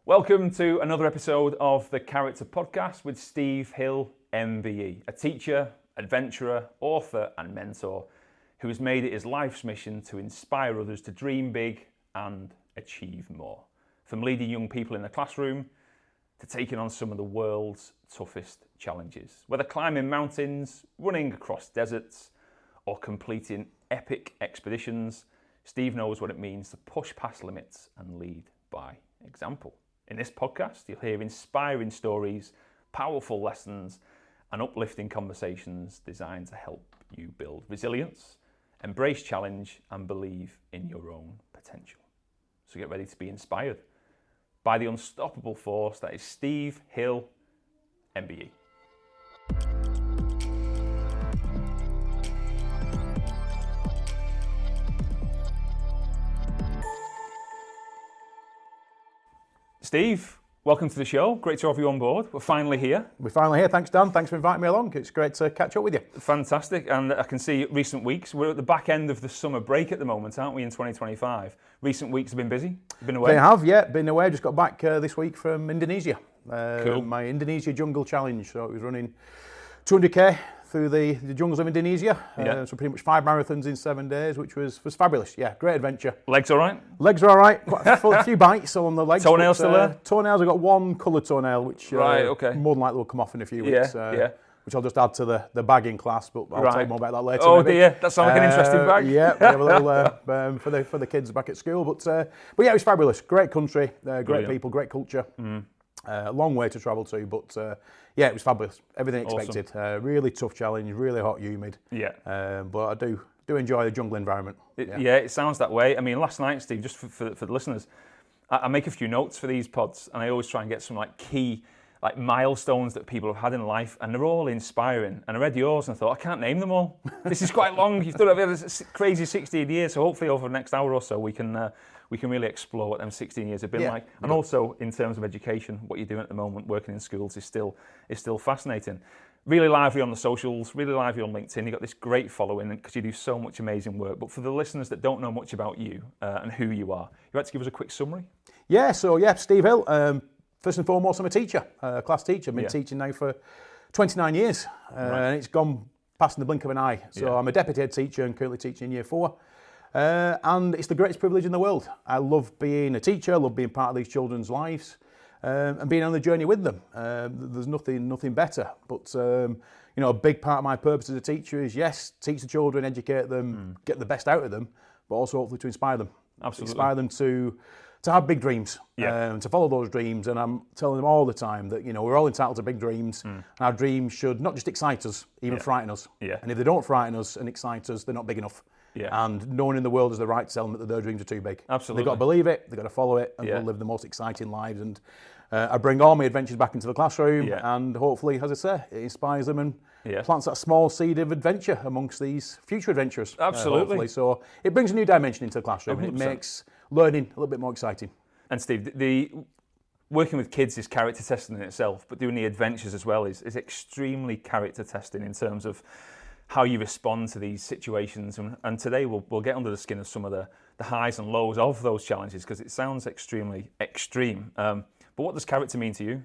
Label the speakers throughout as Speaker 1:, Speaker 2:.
Speaker 1: Welcome to another episode of the Character Podcast with Steve Hill MBE, a teacher, adventurer, author and mentor who has made it his life's mission to inspire others to dream big and achieve more. From leading young people in the classroom to taking on some of the world's toughest challenges. Whether climbing mountains, running across deserts or completing epic expeditions, Steve knows what it means to push past limits and lead by example. In this podcast, you'll hear inspiring stories, powerful lessons, and uplifting conversations designed to help you build resilience, embrace challenge, and believe in your own potential. So get ready to be inspired by the unstoppable force that is Steve Hill MBE. Steve, welcome to the show. Great to have you on board. We're finally here.
Speaker 2: Thanks, Dan. Thanks for inviting me along. It's great to catch up with you.
Speaker 1: Fantastic. And I can see recent weeks, we're at the back end of the summer break at the moment, aren't we, in 2025? Recent weeks have been busy. Been away?
Speaker 2: They have, yeah. Been away. Just got back this week from Indonesia.
Speaker 1: Cool.
Speaker 2: My Indonesia Jungle Challenge. So it was running 200k through the jungles of Indonesia. So pretty much 5 marathons in 7 days, which was fabulous. Yeah, great adventure.
Speaker 1: Legs all right?
Speaker 2: Legs are all right. Quite a few bites on the legs.
Speaker 1: Toenails still there?
Speaker 2: Toenails, I've got one coloured toenail, which
Speaker 1: more
Speaker 2: than likely will come off in a few weeks. Which I'll just add to the bagging class, but I'll tell you more about that later.
Speaker 1: Oh dear, that sounds like an interesting bag.
Speaker 2: Yeah, we have a little for the kids back at school. But yeah, it was fabulous. Great country, great people, great culture. A long way to travel to, but yeah, it was fabulous. Everything expected.
Speaker 1: Awesome.
Speaker 2: Really tough challenge, really hot, humid.
Speaker 1: Yeah.
Speaker 2: But I do enjoy the jungle environment.
Speaker 1: It sounds that way. I mean, last night, Steve, just for the listeners, I make a few notes for these pods, and I always try and get some key milestones that people have had in life, and they're all inspiring. And I read yours and I thought, I can't name them all. This is quite long. You've done a crazy 16 years, so hopefully over the next hour or so we can really explore what them 16 years have been like. And also in terms of education, what you're doing at the moment, working in schools is still fascinating. Really lively on the socials, really lively on LinkedIn. You've got this great following because you do so much amazing work. But for the listeners that don't know much about you and who you are, you like to give us a quick summary? Yeah,
Speaker 2: Steve Hill. First and foremost, I'm a teacher, a class teacher. I've been teaching now for 29 years, and it's gone past in the blink of an eye. So I'm a deputy head teacher and currently teaching in year 4. And it's the greatest privilege in the world. I love being a teacher, I love being part of these children's lives, and being on the journey with them. There's nothing better. But a big part of my purpose as a teacher is, yes, teach the children, educate them, get the best out of them, but also hopefully to inspire them.
Speaker 1: Absolutely.
Speaker 2: Inspire them to have big dreams, to follow those dreams. And I'm telling them all the time that, we're all entitled to big dreams. And our dreams should not just excite us, even frighten us. And if they don't frighten us and excite us, they're not big enough. And no one in the world has the right to tell them that their dreams are too big.
Speaker 1: Absolutely.
Speaker 2: They've got to believe it, they've got to follow it, and they'll live the most exciting lives. And I bring all my adventures back into the classroom, and hopefully, as I say, it inspires them and plants that small seed of adventure amongst these future adventurers.
Speaker 1: Absolutely.
Speaker 2: Hopefully. So it brings a new dimension into the classroom, 100%. And it makes learning a little bit more exciting.
Speaker 1: And Steve, the working with kids is character testing in itself, but doing the adventures as well is extremely character testing in terms of how you respond to these situations. And today we'll get under the skin of some of the highs and lows of those challenges, because it sounds extremely extreme. But what does character mean to you?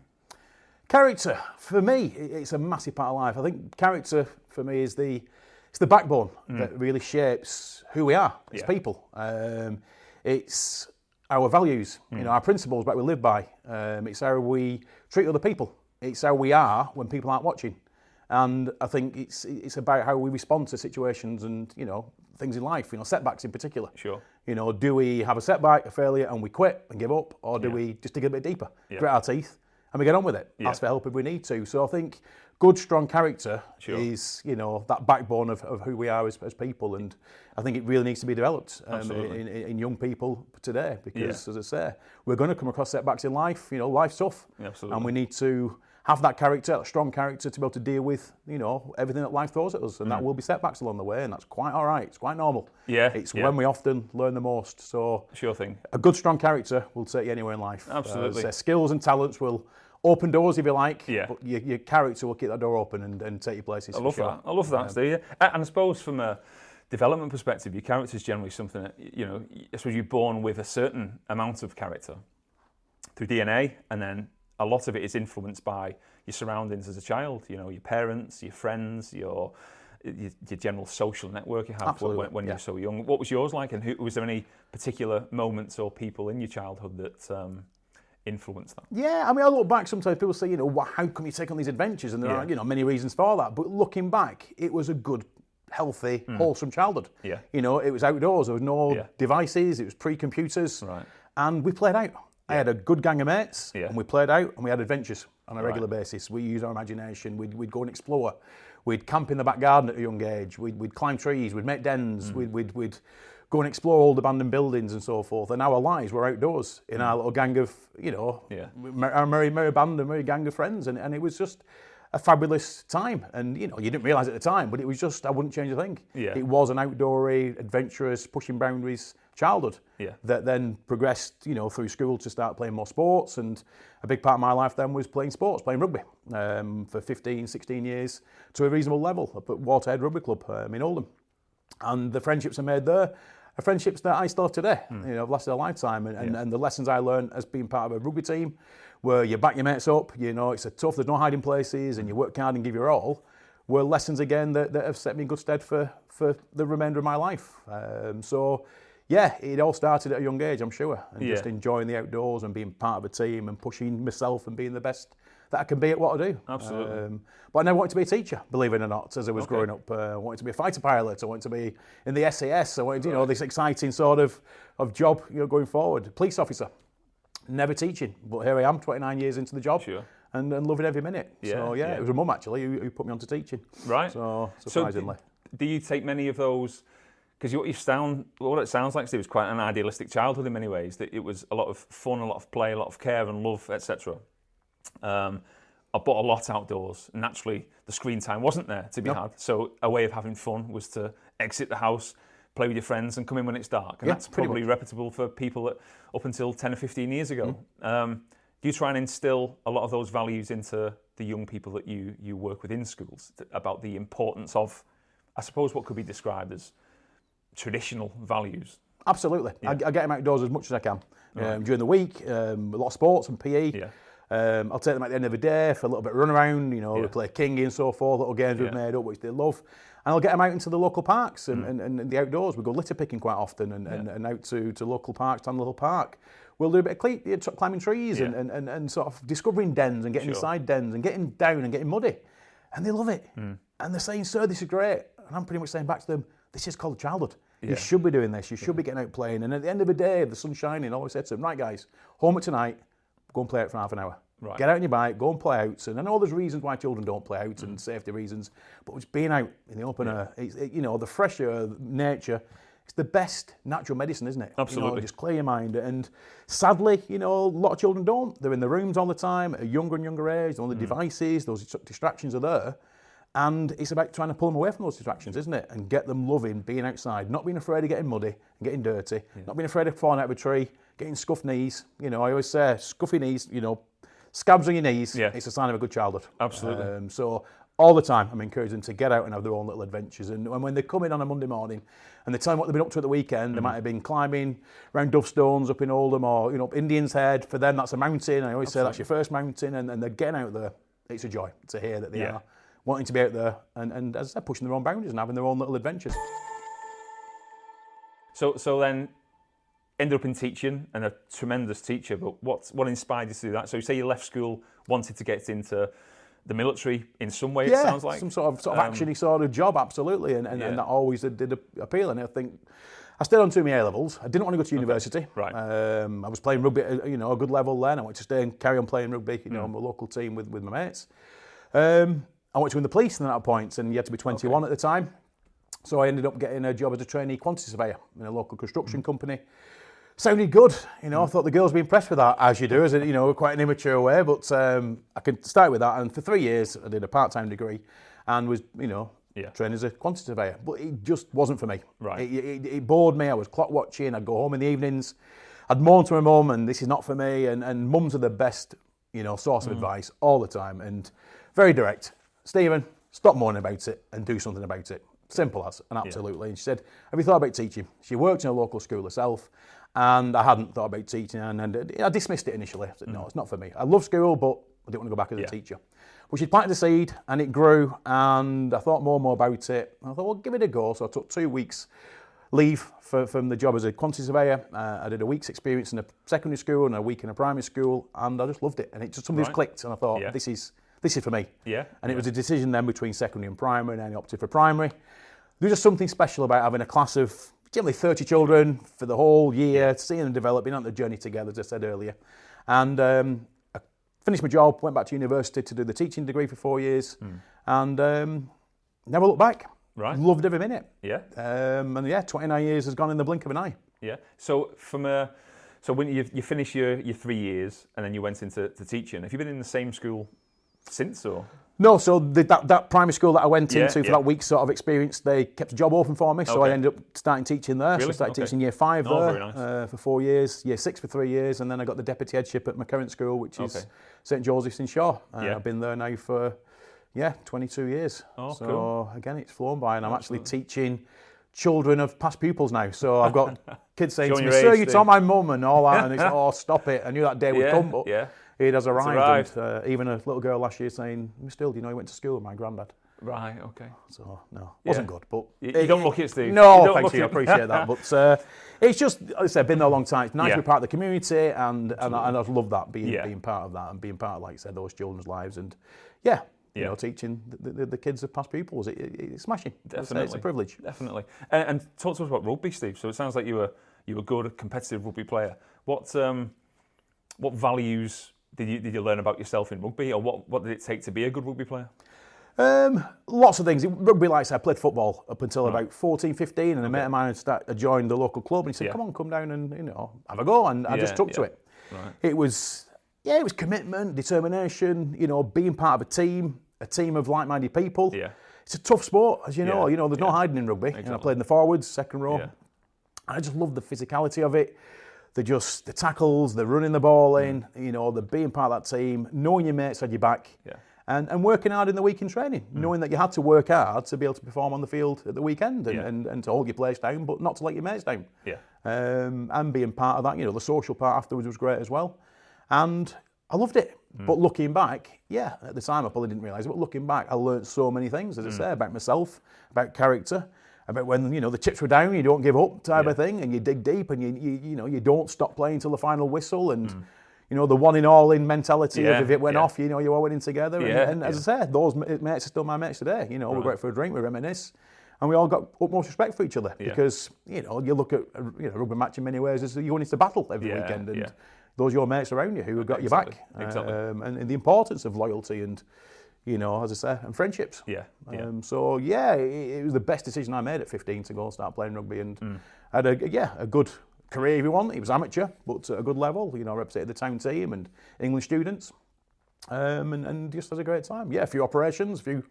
Speaker 2: Character, for me, it's a massive part of life. I think character, for me, is the backbone that really shapes who we are as people. It's our values, our principles that we live by. It's how we treat other people. It's how we are when people aren't watching. And I think it's about how we respond to situations and, things in life, setbacks in particular.
Speaker 1: Sure.
Speaker 2: Do we have a setback, a failure, and we quit and give up? Or do we just dig a bit deeper, grit our teeth, and we get on with it? Ask for help if we need to. So I think good, strong character is, that backbone of who we are as people. And I think it really needs to be developed in young people today, because, as I say, we're going to come across setbacks in life. Life's tough.
Speaker 1: Absolutely.
Speaker 2: And we need to have that character, that strong character, to be able to deal with, everything that life throws at us. And that will be setbacks along the way, and that's quite all right. It's quite normal. It's when we often learn the most. So
Speaker 1: sure thing.
Speaker 2: A good, strong character will take you anywhere in life.
Speaker 1: Absolutely.
Speaker 2: Skills and talents will open doors, if you like, but your character will keep that door open and take you places.
Speaker 1: I love that, Steve. And I suppose from a development perspective, your character is generally something that, I suppose you're born with a certain amount of character. through DNA, and then a lot of it is influenced by your surroundings as a child. You know, your parents, your friends, your general social network you have when you're so young. What was yours like, and was there any particular moments or people in your childhood that influenced that?
Speaker 2: Yeah, I mean, I look back, sometimes people say, you know, how come you take on these adventures? And there are, you know, many reasons for that. But looking back, it was a good, healthy, wholesome childhood.
Speaker 1: Yeah.
Speaker 2: You know, it was outdoors. There was no devices. It was pre-computers.
Speaker 1: Right.
Speaker 2: And we played out. I had a good gang of mates, and we played out, and we had adventures on a regular basis. We used our imagination. We'd go and explore. We'd camp in the back garden at a young age. We'd climb trees. We'd make dens. We'd go and explore old abandoned buildings and so forth. And our lives were outdoors in our little gang of, you know, our merry band and merry gang of friends. And it was just a fabulous time. And, you know, you didn't realise at the time, but it was just, I wouldn't change a thing.
Speaker 1: Yeah.
Speaker 2: It was an outdoory, adventurous, pushing boundaries childhood that then progressed, you know, through school to start playing more sports. And a big part of my life then was playing sports, playing rugby for 15, 16 years to a reasonable level up at Waterhead Rugby Club in Oldham. And the friendships I made there are friendships that I still have today. You know, have lasted a lifetime. And the lessons I learned as being part of a rugby team, where you back your mates up, you know, it's a tough, there's no hiding places, and you work hard and give your all, were lessons again that have set me in good stead for the remainder of my life. So, yeah, it all started at a young age, I'm sure, and just enjoying the outdoors and being part of a team and pushing myself and being the best that I can be at what I do.
Speaker 1: Absolutely.
Speaker 2: But I never wanted to be a teacher, believe it or not, as I was growing up. I wanted to be a fighter pilot. I wanted to be in the SAS. I wanted, you know, this exciting sort of job, you know, going forward. Police officer, never teaching, but here I am, 29 years into the job. Sure. And loving every minute. So, it was a mum, actually, who put me on to teaching.
Speaker 1: Right.
Speaker 2: So, surprisingly.
Speaker 1: So do you take many of those... Because what it sounds like, Steve, was quite an idealistic childhood in many ways. That it was a lot of fun, a lot of play, a lot of care and love, etc. I bought a lot outdoors. Naturally, the screen time wasn't there to be had. So a way of having fun was to exit the house, play with your friends, and come in when it's dark. And that's probably reputable for people that up until 10 or 15 years ago. Do you try and instill a lot of those values into the young people that you work with in schools about the importance of, I suppose, what could be described as traditional values?
Speaker 2: Absolutely. I get them outdoors as much as I can. During the week, a lot of sports and PE. I'll take them at the end of the day for a little bit of run around, you know, we play King and so forth, little games we've made up, which they love. And I'll get them out into the local parks and the outdoors. We go litter picking quite often and out to local parks, down the little park. We'll do a bit of climbing trees and sort of discovering dens and getting inside dens and getting down and getting muddy. And they love it. And they're saying, sir, this is great. And I'm pretty much saying back to them, this is called childhood. You should be doing this. You should be getting out playing. And at the end of the day, if the sun's shining, I always say to them, right, guys, home at tonight, go and play out for half an hour. Right. Get out on your bike, go and play out. And I know there's reasons why children don't play out and safety reasons, but it's being out in the open air. You know, the fresh air, nature, it's the best natural medicine, isn't it?
Speaker 1: Absolutely.
Speaker 2: You know, just clear your mind. And sadly, you know, a lot of children don't. They're in their rooms all the time at a younger and younger age. All the devices, those distractions are there. And it's about trying to pull them away from those distractions, isn't it? And get them loving being outside, not being afraid of getting muddy and getting dirty, not being afraid of falling out of a tree, getting scuffed knees. You know, I always say, scuffy knees, you know, scabs on your knees, it's a sign of a good childhood.
Speaker 1: Absolutely.
Speaker 2: So all the time I'm encouraging them to get out and have their own little adventures. And when they come in on a Monday morning and they tell them what they've been up to at the weekend, they might have been climbing around Dove Stones up in Oldham or, you know, Indian's Head. For them, that's a mountain. I always say that's your first mountain. And they're getting out there. It's a joy to hear that they are wanting to be out there and, as I said, pushing their own boundaries and having their own little adventures.
Speaker 1: So then, ended up in teaching and a tremendous teacher, but what inspired you to do that? So you say you left school, wanted to get into the military in some way, it sounds like?
Speaker 2: Some sort of action-y sort of job, absolutely, and that always did appeal. And I think I stayed on to my A-levels. I didn't want to go to university.
Speaker 1: Right.
Speaker 2: I was playing rugby at a good level then. I wanted to stay and carry on playing rugby, on my local team with my mates. I went to win the police at that point, and you had to be 21 at the time. So I ended up getting a job as a trainee quantity surveyor in a local construction company. Sounded good, I thought the girls would be impressed with that, as you do, as quite an immature way, but I could start with that. And for 3 years, I did a part-time degree and was, trained as a quantity surveyor. But it just wasn't for me.
Speaker 1: Right.
Speaker 2: It bored me. I was clock watching. I'd go home in the evenings. I'd moan to my mum, and this is not for me. And mums are the best, source of advice all the time, and very direct. Stephen, stop moaning about it and do something about it. Simple as, and absolutely. And she said, have you thought about teaching? She worked in a local school herself, And I hadn't thought about teaching, and I dismissed it initially. I said, no, it's not for me. I love school, but I didn't want to go back as a teacher. Well, she planted the seed, and it grew, and I thought more and more about it. And I thought, well, give it a go. So I took 2 weeks leave from the job as a quantity surveyor. I did a week's experience in a secondary school and a week in a primary school, and I just loved it. And it just something just clicked, and I thought, this is for me.
Speaker 1: Yeah.
Speaker 2: And it was a decision then between secondary and primary, and then I opted for primary. There's just something special about having a class of generally 30 children for the whole year, seeing them develop, being on the journey together, as I said earlier. And I finished my job, went back to university to do the teaching degree for 4 years, and never looked back.
Speaker 1: Right.
Speaker 2: Loved every minute.
Speaker 1: Yeah.
Speaker 2: And 29 years has gone in the blink of an eye.
Speaker 1: Yeah. So when you finish your 3 years and then you went into teaching, have you been in the same school since, or?
Speaker 2: No, so that primary school that I went into for that week sort of experience, they kept a job open for me, so I ended up starting teaching there.
Speaker 1: Really?
Speaker 2: So I started teaching year 5 there
Speaker 1: very nice.
Speaker 2: for 4 years, year 6 for 3 years, and then I got the deputy headship at my current school, which is St Joseph's in Shaw. I've been there now for 22 years.
Speaker 1: Oh,
Speaker 2: so
Speaker 1: cool.
Speaker 2: Again, it's flown by, and I'm actually teaching children of past pupils now. So I've got kids saying to me, "Sir, you told my mum," and all that, and it's oh, stop it! I knew that day would come, but it has arrived. And, even a little girl last year saying, "Mr. Hill, do you know he went to school with my granddad?"
Speaker 1: Right. Okay.
Speaker 2: So no, wasn't good, but
Speaker 1: you don't look it, Steve.
Speaker 2: No, thank you. I appreciate that, but it's just, as I said, been there a long time. It's nice to be part of the community, and I love that being part of that and being part of, like I said, those children's lives, and you know, teaching the kids of past pupils. It's smashing.
Speaker 1: Definitely,
Speaker 2: it's a privilege.
Speaker 1: Definitely. And talk to us about rugby, Steve. So it sounds like you were a good competitive rugby player. What values did you learn about yourself in rugby, or what did it take to be a good rugby player?
Speaker 2: Lots of things. Rugby, like I said, I played football up until about 14, 15, and a mate of mine had joined the local club, and he said, come down and have a go, and I just took to it.
Speaker 1: Right.
Speaker 2: It was commitment, determination, being part of a team of like-minded people. Yeah. It's a tough sport, as you know. There's no hiding in rugby. Exactly. And I played in the forwards, second row. Yeah. I just love the physicality of it. The tackles, the running the ball in, the being part of that team, knowing your mates had your back. Yeah. And working hard in the week in training, knowing that you had to work hard to be able to perform on the field at the weekend and to hold your place down, but not to let your mates down. Yeah. And being part of that, the social part afterwards was great as well. And I loved it. But looking back, at the time I probably didn't realise it, but looking back, I learnt so many things, as I say, about myself, about character, about when, the chips were down, you don't give up type of thing, and you dig deep, and you don't stop playing until the final whistle, and the one in all in mentality of if it went off, you're all winning together. And as I said, those mates are still my mates today. We go out for a drink, we reminisce, and we all got utmost respect for each other because, you look at a rugby match in many ways as you're going into battle every weekend, and those are your mates around you who have got your back. Exactly. And the importance of loyalty and, as I say, and friendships. Yeah. So, it was the best decision I made at 15 to go and start playing rugby, and I had a good career, if you want. It was amateur, but at a good level. I represented the town team and English students. And just had a great time. A few operations, a few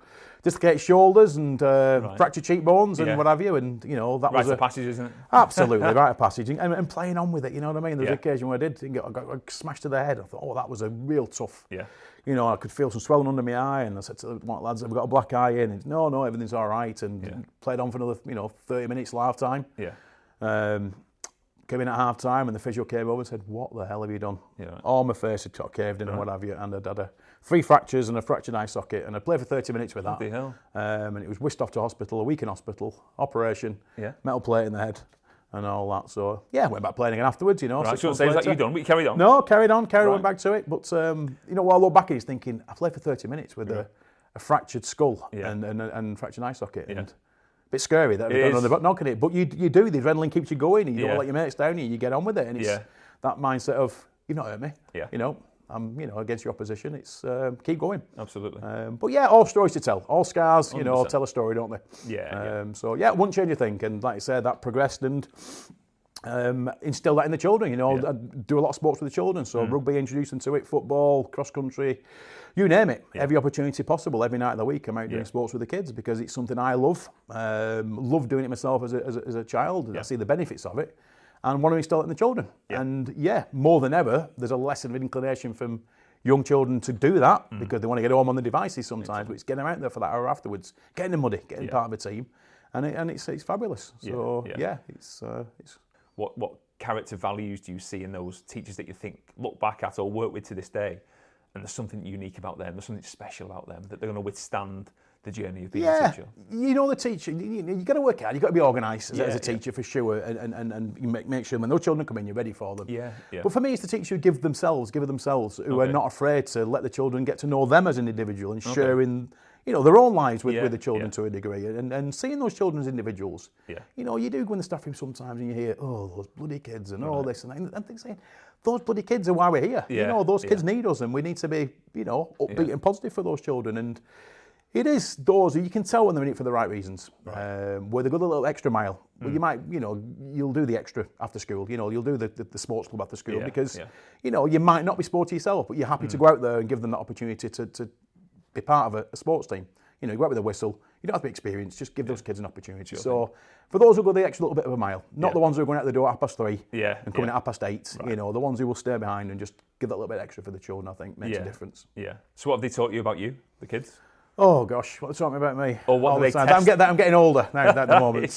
Speaker 2: dislocated shoulders and fractured cheekbones and what have you. And, that was
Speaker 1: a passage, isn't it?
Speaker 2: Absolutely, rite of passage. And playing on with it, you know what I mean? There was an occasion where I got smashed to the head. I thought, oh, that was a real tough. Yeah. I could feel some swelling under my eye, and I said to the lads, have we got a black eye in? And no, everything's all right. And played on for another, 30 minutes half time. Yeah. Came in at half time, and the physio came over and said, "What the hell have you done?" Yeah. All my face had got caved in and what have you, and I'd had 3 fractures and a fractured eye socket, and I played for 30 minutes with that.
Speaker 1: Bloody hell.
Speaker 2: And it was whisked off to hospital, a week in hospital, operation, metal plate in the head, and all that. So went back playing again afterwards.
Speaker 1: Right, I shouldn't say that you done, but you carried on.
Speaker 2: No, carried on, went back to it. But what I look back at is thinking, I played for 30 minutes with a fractured skull and fractured eye socket. And bit scary that we've done on knocking it, but you do, the adrenaline keeps you going, and you don't let your mates down, and you get on with it, and it's that mindset of, you've not hurt me, I'm against your opposition, it's keep going. Absolutely. But all stories to tell, all scars, 100%. Tell a story, don't they? So wouldn't change a thing, and like I said, that progressed and instill that in the children, I do a lot of sports with the children, so rugby, introduce them to it, football, cross country, you name it, every opportunity possible, every night of the week I'm out doing sports with the kids because it's something I love doing it myself as a child, I see the benefits of it and want to instill it in the children. And more than ever, there's a less of an inclination from young children to do that because they want to get home on the devices sometimes, but it's getting them out there for that hour afterwards, getting in the muddy, getting part of a team, and it's fabulous. So it's...
Speaker 1: What character values do you see in those teachers that you think, look back at or work with to this day, and there's something unique about them, there's something special about them, that they're going to withstand the journey of being a teacher?
Speaker 2: You know, the teacher, you've got to work hard, you've got to be organised as a teacher for sure, and you make sure when those children come in, you're ready for them. But for me, it's the teachers who give of themselves, who are not afraid to let the children get to know them as an individual and sharing, you know, their own lives with the children to a degree, and seeing those children as individuals. You know, you do go in the staff room sometimes and you hear, oh, those bloody kids and all this and that, and things saying, those bloody kids are why we're here. You know, those kids need us, and we need to be, you know, upbeat and positive for those children. And it is those, you can tell when they're in it for the right reasons. Where they go the little extra mile. Well, you might, you know, you'll do the extra after school. You know, you'll do the sports club after school because, you know, you might not be sporty yourself, but you're happy to go out there and give them that opportunity to be part of a sports team. You know, you go out with a whistle. You don't have to be experienced. Just give those kids an opportunity. So for those who go the extra little bit of a mile, not the ones who are going out the door at 3:30 and coming at 8:30. You know, the ones who will stay behind and just give that little bit extra for the children, I think, makes a difference.
Speaker 1: So what have they taught you about you, the kids?
Speaker 2: Oh gosh, what are they talking about me?
Speaker 1: Or what do they test?
Speaker 2: I'm getting older now at the moment.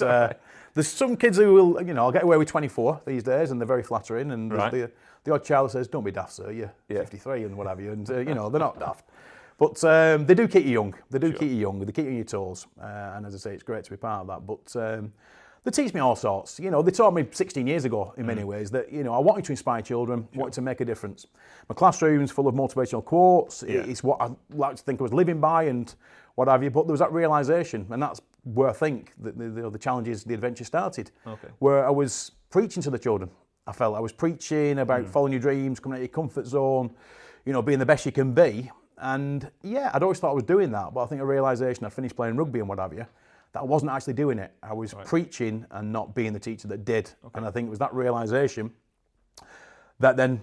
Speaker 2: There's some kids who will, you know, I'll get away with 24 these days, and they're very flattering. And the odd child says, "Don't be daft, sir. You're 53 and what have you." And you know, they're not daft. But they do keep you young. They do keep you young. They keep you on your toes. And as I say, it's great to be part of that. But they teach me all sorts. You know, they taught me 16 years ago in many ways that, you know, I wanted to inspire children, wanted to make a difference. My classroom's full of motivational quotes. It's what I like to think I was living by and what have you. But there was that realisation, and that's where I think that the challenges, the adventure started, where I was preaching to the children. I felt I was preaching about following your dreams, coming out of your comfort zone, you know, being the best you can be. And I'd always thought I was doing that, but I think a realisation, I finished playing rugby and what have you, that I wasn't actually doing it. I was preaching and not being the teacher that did. And I think it was that realisation that then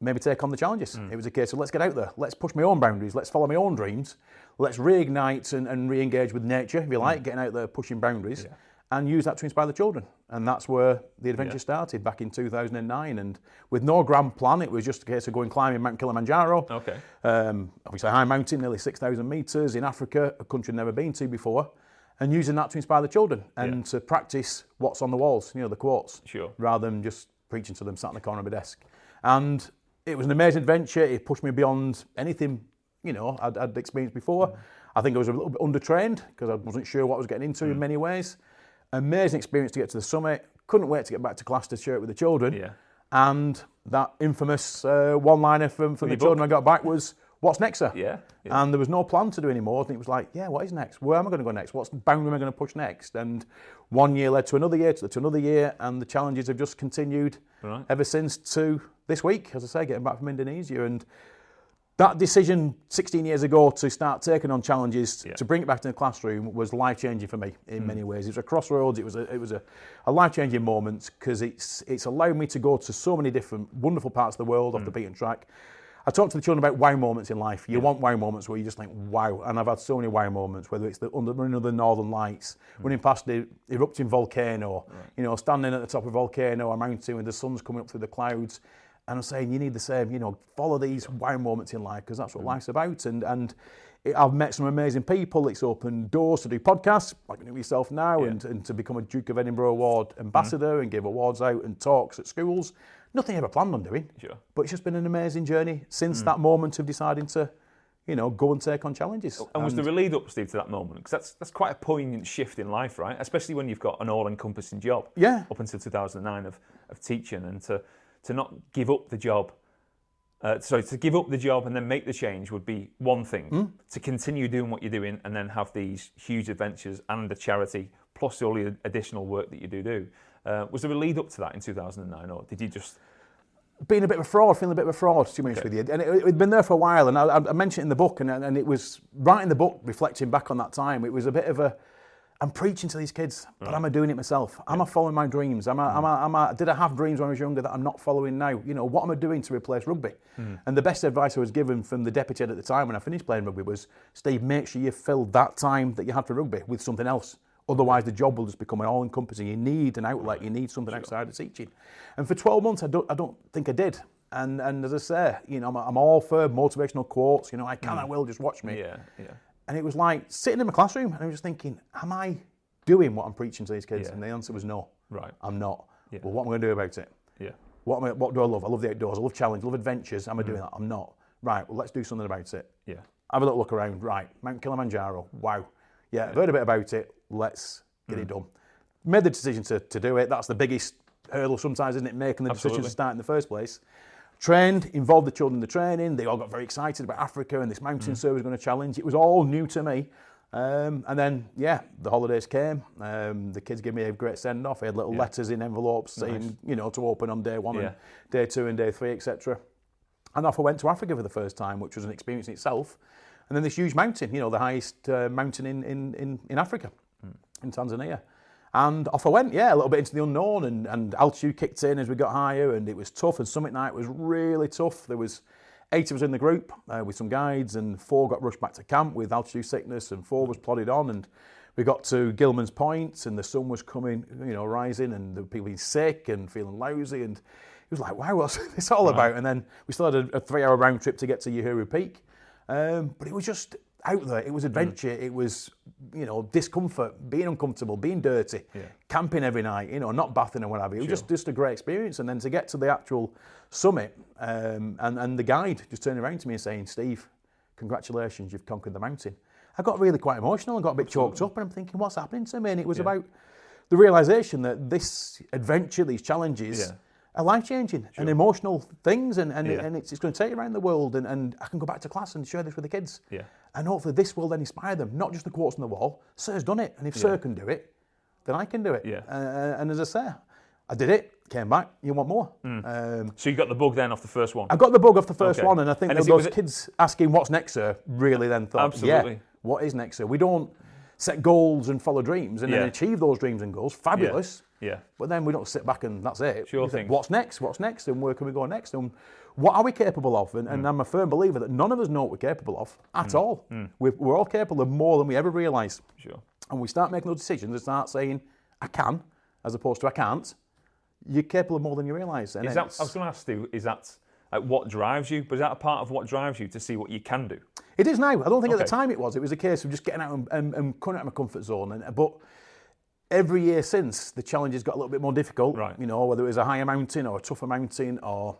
Speaker 2: made me take on the challenges. It was a case of let's get out there, let's push my own boundaries, let's follow my own dreams, let's reignite and re-engage with nature, if you like, getting out there, pushing boundaries, and use that to inspire the children. And that's where the adventure started back in 2009. And with no grand plan, it was just a case of going climbing Mount Kilimanjaro. Obviously a high mountain, nearly 6,000 metres in Africa, a country I'd never been to before, and using that to inspire the children and to practice what's on the walls, you know, the quotes, rather than just preaching to them sat in the corner of my desk. And it was an amazing adventure. It pushed me beyond anything, you know, I'd experienced before. I think I was a little bit undertrained because I wasn't sure what I was getting into in many ways. Amazing experience to get to the summit. Couldn't wait to get back to class to share it with the children. And that infamous one-liner from the children I got back was, "What's next, sir?" And there was no plan to do any more. And it was like, what is next? Where am I going to go next? What's the boundary am I going to push next? And 1 year led to another year, to another year, and the challenges have just continued ever since to this week, as I say, getting back from Indonesia. And that decision 16 years ago to start taking on challenges, to bring it back to the classroom, was life-changing for me in many ways. It was a crossroads. It was a life-changing moment because it's allowed me to go to so many different wonderful parts of the world off the beaten track. I talk to the children about wow moments in life. You want wow moments where you just think, wow. And I've had so many wow moments, whether it's running under the northern lights, running past the erupting volcano, you know, standing at the top of a volcano or mountain when the sun's coming up through the clouds. And I'm saying you need the same, you know, follow these wow moments in life because that's what life's about. And I've met some amazing people. It's opened doors to do podcasts, like you do yourself now, and to become a Duke of Edinburgh Award ambassador and give awards out and talks at schools. Nothing I ever planned on doing, but it's just been an amazing journey since that moment of deciding to, you know, go and take on challenges.
Speaker 1: And was there a lead up, Steve, to that moment? Because that's quite a poignant shift in life, right? Especially when you've got an all-encompassing job up until 2009 of teaching, and to not give up the job. To give up the job and then make the change would be one thing. To continue doing what you're doing and then have these huge adventures and the charity, plus all the additional work that you do. Was there a lead up to that in 2009, or did you just...
Speaker 2: Feeling a bit of a fraud, to be honest with you. And it'd been there for a while, and I mentioned it in the book, and it was right in the book, reflecting back on that time, it was a bit of a... I'm preaching to these kids, but am I doing it myself? Am I following my dreams? Did I have dreams when I was younger that I'm not following now? You know, what am I doing to replace rugby? And the best advice I was given from the deputy head at the time when I finished playing rugby was, Steve, make sure you fill that time that you had for rugby with something else. Otherwise, the job will just become an all-encompassing. You need an outlet. You need something outside of teaching. And for 12 months, I don't think I did. And as I say, you know, I'm all for motivational quotes. You know, I can, I will, just watch me. And it was like sitting in my classroom, and I was just thinking, am I doing what I'm preaching to these kids? And the answer was no. I'm not. Well, what am I going to do about it?
Speaker 1: Yeah.
Speaker 2: What do I love? I love the outdoors. I love challenge. I love adventures. Am I doing that? I'm not. Right. Well, let's do something about it.
Speaker 1: Yeah.
Speaker 2: Have a little look around. Right. Mount Kilimanjaro. Wow. Yeah. I've heard a bit about it. Let's get it done. Made the decision to do it. That's the biggest hurdle sometimes, isn't it? Making the decision to start in the first place. Trained, involved the children in the training. They all got very excited about Africa and this mountain survey was going to challenge. It was all new to me. And then, the holidays came. The kids gave me a great send-off. I had little letters in envelopes saying, to open on day 1 and day 2 and day 3, etc. And off I went to Africa for the first time, which was an experience in itself. And then this huge mountain, the highest mountain in Africa, in Tanzania. And off I went, a little bit into the unknown, and altitude kicked in as we got higher, and it was tough, and summit night was really tough. There was 8 of us in the group with some guides, and 4 got rushed back to camp with altitude sickness, and 4 was plodded on, and we got to Gilman's Point, and the sun was coming, rising, and there were people being sick and feeling lousy, and it was like, wow, what's this all about? And then we still had a 3-hour round trip to get to Uhuru Peak, but it was just out there. It was adventure. It was, discomfort, being uncomfortable, being dirty, camping every night, not bathing and what have you. It was just a great experience. And then to get to the actual summit, and the guide just turning around to me and saying, Steve, congratulations, you've conquered the mountain. I got really quite emotional and got a bit choked up, and I'm thinking, what's happening to me? And it was about the realisation that this adventure, these challenges, are life-changing and emotional things, and it's going to take you around the world, and I can go back to class and share this with the kids. Yeah. And hopefully this will then inspire them, not just the quotes on the wall. Sir's done it, and if Sir can do it, then I can do it. Yeah. And as I say, I did it, came back, you want more.
Speaker 1: So you got the bug then off the first one?
Speaker 2: I got the bug off the first one, and I think those kids asking what's next, Sir, really then thought, what is next, Sir? We don't set goals and follow dreams and then achieve those dreams and goals. Fabulous. Yeah. But then we don't sit back and that's it.
Speaker 1: Sure
Speaker 2: thing. What's next? What's next? And where can we go next? And what are we capable of? And I'm a firm believer that none of us know what we're capable of at all. We're all capable of more than we ever realise.
Speaker 1: Sure.
Speaker 2: And we start making those decisions and start saying, I can, as opposed to I can't. You're capable of more than you realise. I was
Speaker 1: going to ask you, is that what drives you? But is that a part of what drives you to see what you can do?
Speaker 2: It is now. I don't think at the time it was. It was a case of just getting out and coming out of my comfort zone. But every year since, the challenges got a little bit more difficult. Right. Whether it was a higher mountain or a tougher mountain or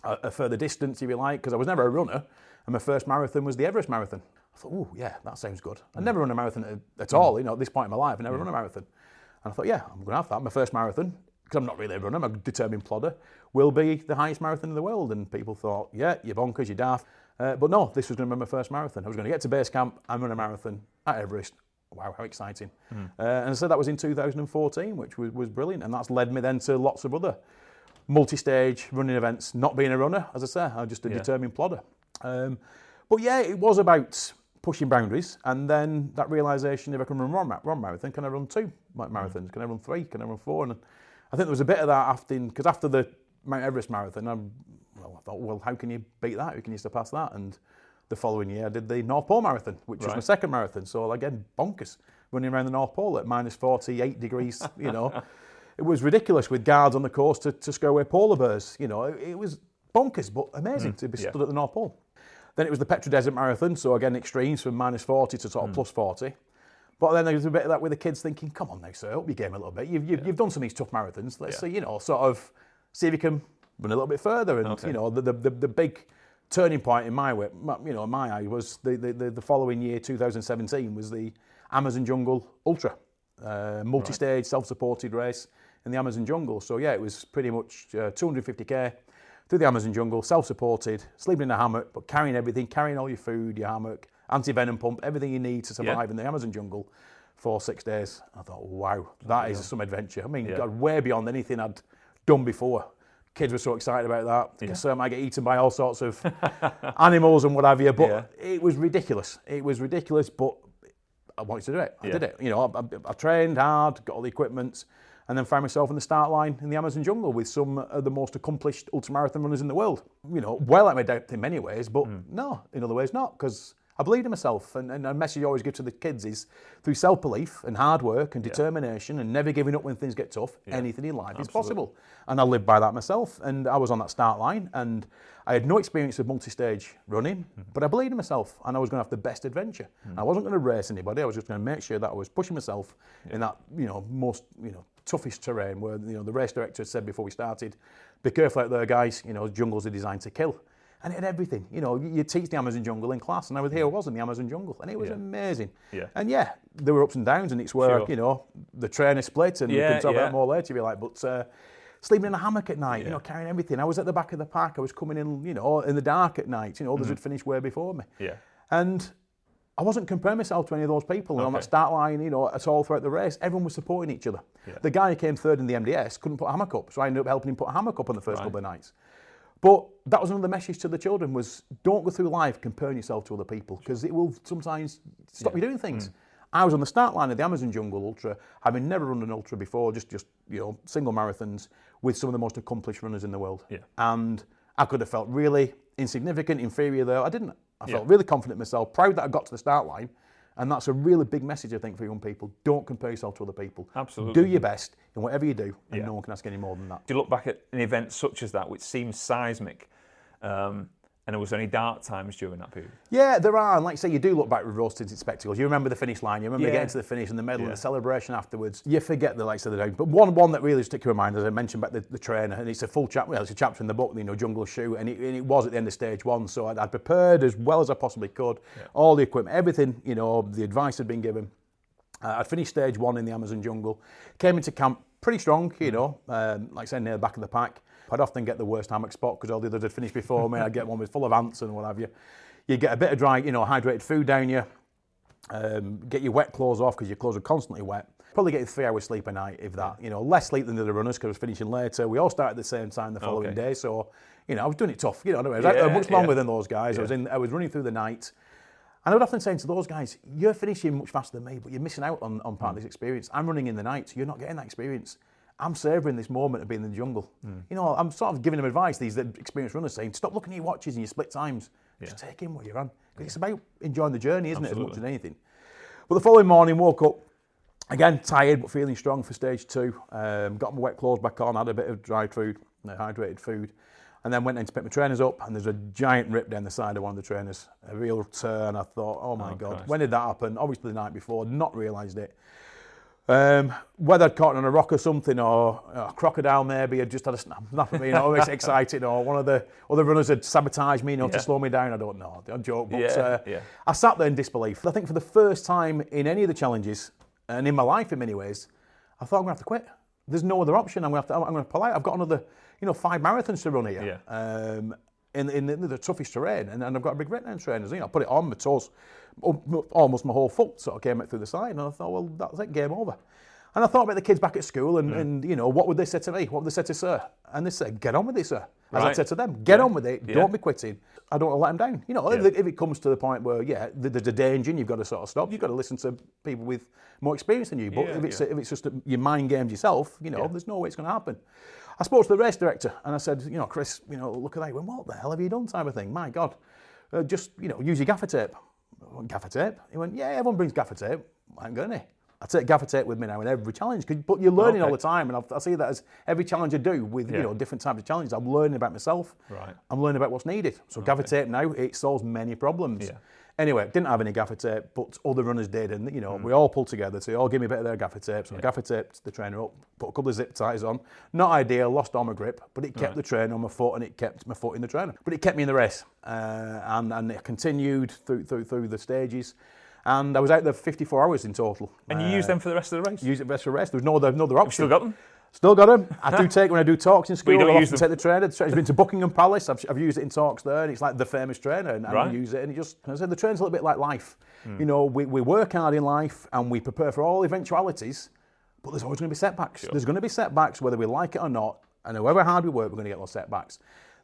Speaker 2: a further distance, if you like, because I was never a runner. And my first marathon was the Everest Marathon. I thought, oh, yeah, that sounds good. I'd never run a marathon at all, at this point in my life. I never run a marathon. And I thought, yeah, I'm going to have that. My first marathon, because I'm not really a runner, I'm a determined plodder, will be the highest marathon in the world. And people thought, yeah, you're bonkers, you're daft. But no, this was going to be my first marathon. I was going to get to base camp and run a marathon at Everest. Wow, how exciting. And so that was in 2014, which was brilliant. And that's led me then to lots of other multi-stage running events. Not being a runner, as I say, I'm just a determined plodder. But yeah, it was about pushing boundaries. And then that realisation, if I can run one marathon, can I run 2 marathons? Can I run 3? Can I run 4? And I think there was a bit of that because after the Mount Everest Marathon, I thought, well, how can you beat that? How can you surpass that? And the following year, I did the North Pole Marathon, which was my second marathon. So again, bonkers, running around the North Pole at minus 48 degrees, It was ridiculous with guards on the course to scare away polar bears. It was bonkers, but amazing to be stood at the North Pole. Then it was the Petra Desert Marathon, so again, extremes from minus 40 to sort of plus 40. But then there was a bit of that with the kids thinking, come on now, sir, up your game a little bit. You've done some of these tough marathons. Let's see, sort of see if you can run a little bit further. And, the big turning point in my eye was the following year, 2017, was the Amazon Jungle Ultra, multi-stage, self-supported race in the Amazon Jungle. So yeah, it was pretty much 250k through the Amazon Jungle, self-supported, sleeping in a hammock, but carrying everything, carrying all your food, your hammock, anti-venom pump, everything you need to survive in the Amazon Jungle for 6 days. I thought, wow, that is some adventure. I mean, God, way beyond anything I'd done before. Kids were so excited about that. Because I might get eaten by all sorts of animals and what have you, but it was ridiculous. It was ridiculous, but I wanted to do it. I did it. I trained hard, got all the equipment, and then found myself on the start line in the Amazon Jungle with some of the most accomplished ultramarathon runners in the world. Well at my depth in many ways, but no, in other ways not, because I believed in myself. And a message I always give to the kids is through self-belief and hard work and determination and never giving up when things get tough, anything in life is possible. And I lived by that myself. And I was on that start line and I had no experience of multi-stage running, but I believed in myself and I was going to have the best adventure. I wasn't going to race anybody. I was just going to make sure that I was pushing myself in that, most, toughest terrain where, you know, the race director said before we started, be careful out there, guys, you know, jungles are designed to kill. And it had everything. You know, you teach the Amazon jungle in class, and I was in the Amazon jungle, and it was amazing.
Speaker 1: Yeah.
Speaker 2: And yeah, there were ups and downs, and it's where, you know, the trainer split, and we can talk about more later if you like, but sleeping in a hammock at night, you know, carrying everything. I was at the back of the pack, I was coming in, you know, in the dark at night, you know, others had finished way before me.
Speaker 1: Yeah.
Speaker 2: And I wasn't comparing myself to any of those people on that start line, you know, at all throughout the race. Everyone was supporting each other. Yeah. The guy who came third in the MDS couldn't put a hammock up, so I ended up helping him put a hammock up on the first couple of nights. But that was another message to the children, was don't go through life comparing yourself to other people, because it will sometimes stop you doing things. I was on the start line of the Amazon Jungle Ultra, having never run an ultra before, just you know, single marathons with some of the most accomplished runners in the world. Yeah. And I could have felt really insignificant, inferior there. I didn't. I felt really confident in myself, proud that I got to the start line. And that's a really big message, I think, for young people. Don't compare yourself to other people.
Speaker 1: Absolutely.
Speaker 2: Do your best in whatever you do, and no one can ask any more than that.
Speaker 1: Do you look back at an event such as that, which seems seismic, and was there any dark times during that period? Yeah,
Speaker 2: there are. And like I say, you do look back with rose-tinted spectacles. You remember the finish line. You remember getting to the finish and the medal and the celebration afterwards. You forget the likes of the day. But one that really stuck in my mind, as I mentioned about the trainer, and it's a full chapter. Well, it's a chapter in the book, you know, Jungle Shoot, and it was at the end of stage one. So I'd prepared as well as I possibly could. All the equipment, everything, you know, the advice had been given. I'd finished stage one in the Amazon jungle. Came into camp pretty strong, you know, like I said, near the back of the pack. I'd often get the worst hammock spot because all the others had finished before me. I'd get one with full of ants and what have you. You get a bit of dry, you know, hydrated food down you. Get your wet clothes off because your clothes are constantly wet. Probably get 3 hours sleep a night, if that. You know, less sleep than the other runners because I was finishing later. We all started at the same time the following day, so you know I was doing it tough. You know, I was out much longer than those guys. I was running through the night, and I would often say to those guys, "You're finishing much faster than me, but you're missing out on part of this experience. I'm running in the night, so you're not getting that experience. I'm savouring this moment of being in the jungle." You know, I'm sort of giving them advice, these experienced runners, saying, stop looking at your watches and your split times. Just take in what you're on. Because it's about enjoying the journey, isn't it, as much as anything. But the following morning, woke up, again, tired, but feeling strong for stage 2. Got my wet clothes back on, had a bit of dried food, hydrated food, and then went in to pick my trainers up, and there's a giant rip down the side of one of the trainers, a real turn. I thought, oh my God, Christ. When did that happen? Obviously the night before, not realised it. Whether I'd caught on a rock or something, or a crocodile maybe had just had a snap at me, you know, I was excited, or one of the other runners had sabotaged me, you know, to slow me down. I don't know, I joke, but I sat there in disbelief. I think for the first time in any of the challenges, and in my life in many ways, I thought I'm going to have to quit. There's no other option. I'm going to pull out. I've got another, 5 marathons to run here. In the toughest terrain, and I've got a big breakdown trainers. You know, I put it on my toes, almost my whole foot sort of came out through the side, and I thought, well, that's it, game over. And I thought about the kids back at school, and you know, what would they say to me? What would they say to Sir? And they said, get on with it, sir. As I said to them, get on with it. Don't be quitting. I don't want to let them down. You know, if it comes to the point where there's a danger and you've got to sort of stop, you've got to listen to people with more experience than you. But if it's just your mind games yourself, you know, there's no way it's going to happen. I spoke to the race director and I said, you know, Chris, you know, look at that. He went, what the hell have you done, type of thing? My God, just, you know, use your gaffer tape. I went, gaffer tape? He went, yeah, everyone brings gaffer tape. I ain't going to. I take gaffer tape with me now in every challenge, but you're learning all the time, and I see that as every challenge I do with you know, different types of challenges. I'm learning about myself. Right. I'm learning about what's needed. So gaffer tape now, it solves many problems. Yeah. Anyway, didn't have any gaffer tape, but other runners did, and you know, we all pulled together. So they all gave me a bit of their gaffer tape. So I gaffer taped the trainer up, put a couple of zip ties on. Not ideal, lost all my grip, but it kept the trainer on my foot, and it kept my foot in the trainer. But it kept me in the race, and it continued through the stages. And I was out there for 54 hours in total.
Speaker 1: And you used them for the rest of the race?
Speaker 2: Used it for the rest of the race. There was no other option.
Speaker 1: Still got them?
Speaker 2: Still got them. I do take when I do talks in school. I often take the trainer. It's been to Buckingham Palace. I've used it in talks there, and it's like the famous trainer. And I use it, and I said the trainer's a little bit like life. You know, we work hard in life, and we prepare for all eventualities, but there's always going to be setbacks. Sure. There's going to be setbacks, whether we like it or not, and however hard we work, we're going to get those setbacks.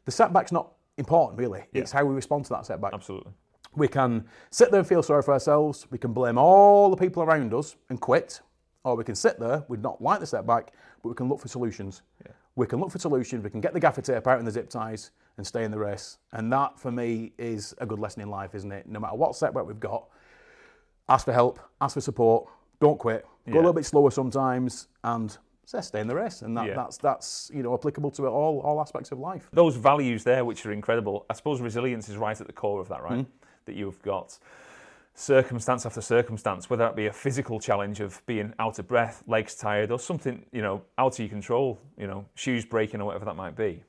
Speaker 2: The setback's not important, really. It's how we respond to that setback.
Speaker 1: Absolutely.
Speaker 2: We can sit there and feel sorry for ourselves. We can blame all the people around us and quit. Or we can sit there, we'd not like the setback, but we can look for solutions. Yeah. We can look for solutions. We can get the gaffer tape out and the zip ties and stay in the race. And that, for me, is a good lesson in life, isn't it? No matter what setback we've got, ask for help, ask for support, don't quit. Go a little bit slower sometimes, and stay in the race. And that's you know, applicable to all aspects of life.
Speaker 1: Those values there, which are incredible, I suppose resilience is right at the core of that, right? That you've got. circumstance after circumstance, whether that be a physical challenge of being out of breath, legs tired, or something, out of your control, shoes breaking or whatever that might be.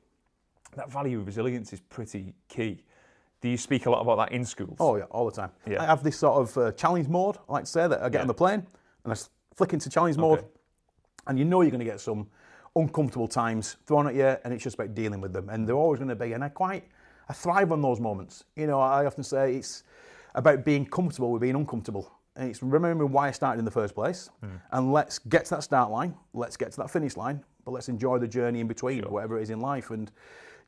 Speaker 1: That value of resilience is pretty key. Do you speak a lot about that in schools?
Speaker 2: Oh yeah, all the time.
Speaker 1: Yeah.
Speaker 2: I have this sort of challenge mode, I like to say, that I get on the plane and I flick into challenge mode, and you're going to get some uncomfortable times thrown at you, and it's just about dealing with them, and they're always going to be, and I thrive on those moments. I often say it's about being comfortable with being uncomfortable, and it's remembering why I started in the first place, and let's get to that start line, let's get to that finish line, but let's enjoy the journey in between, whatever it is in life. And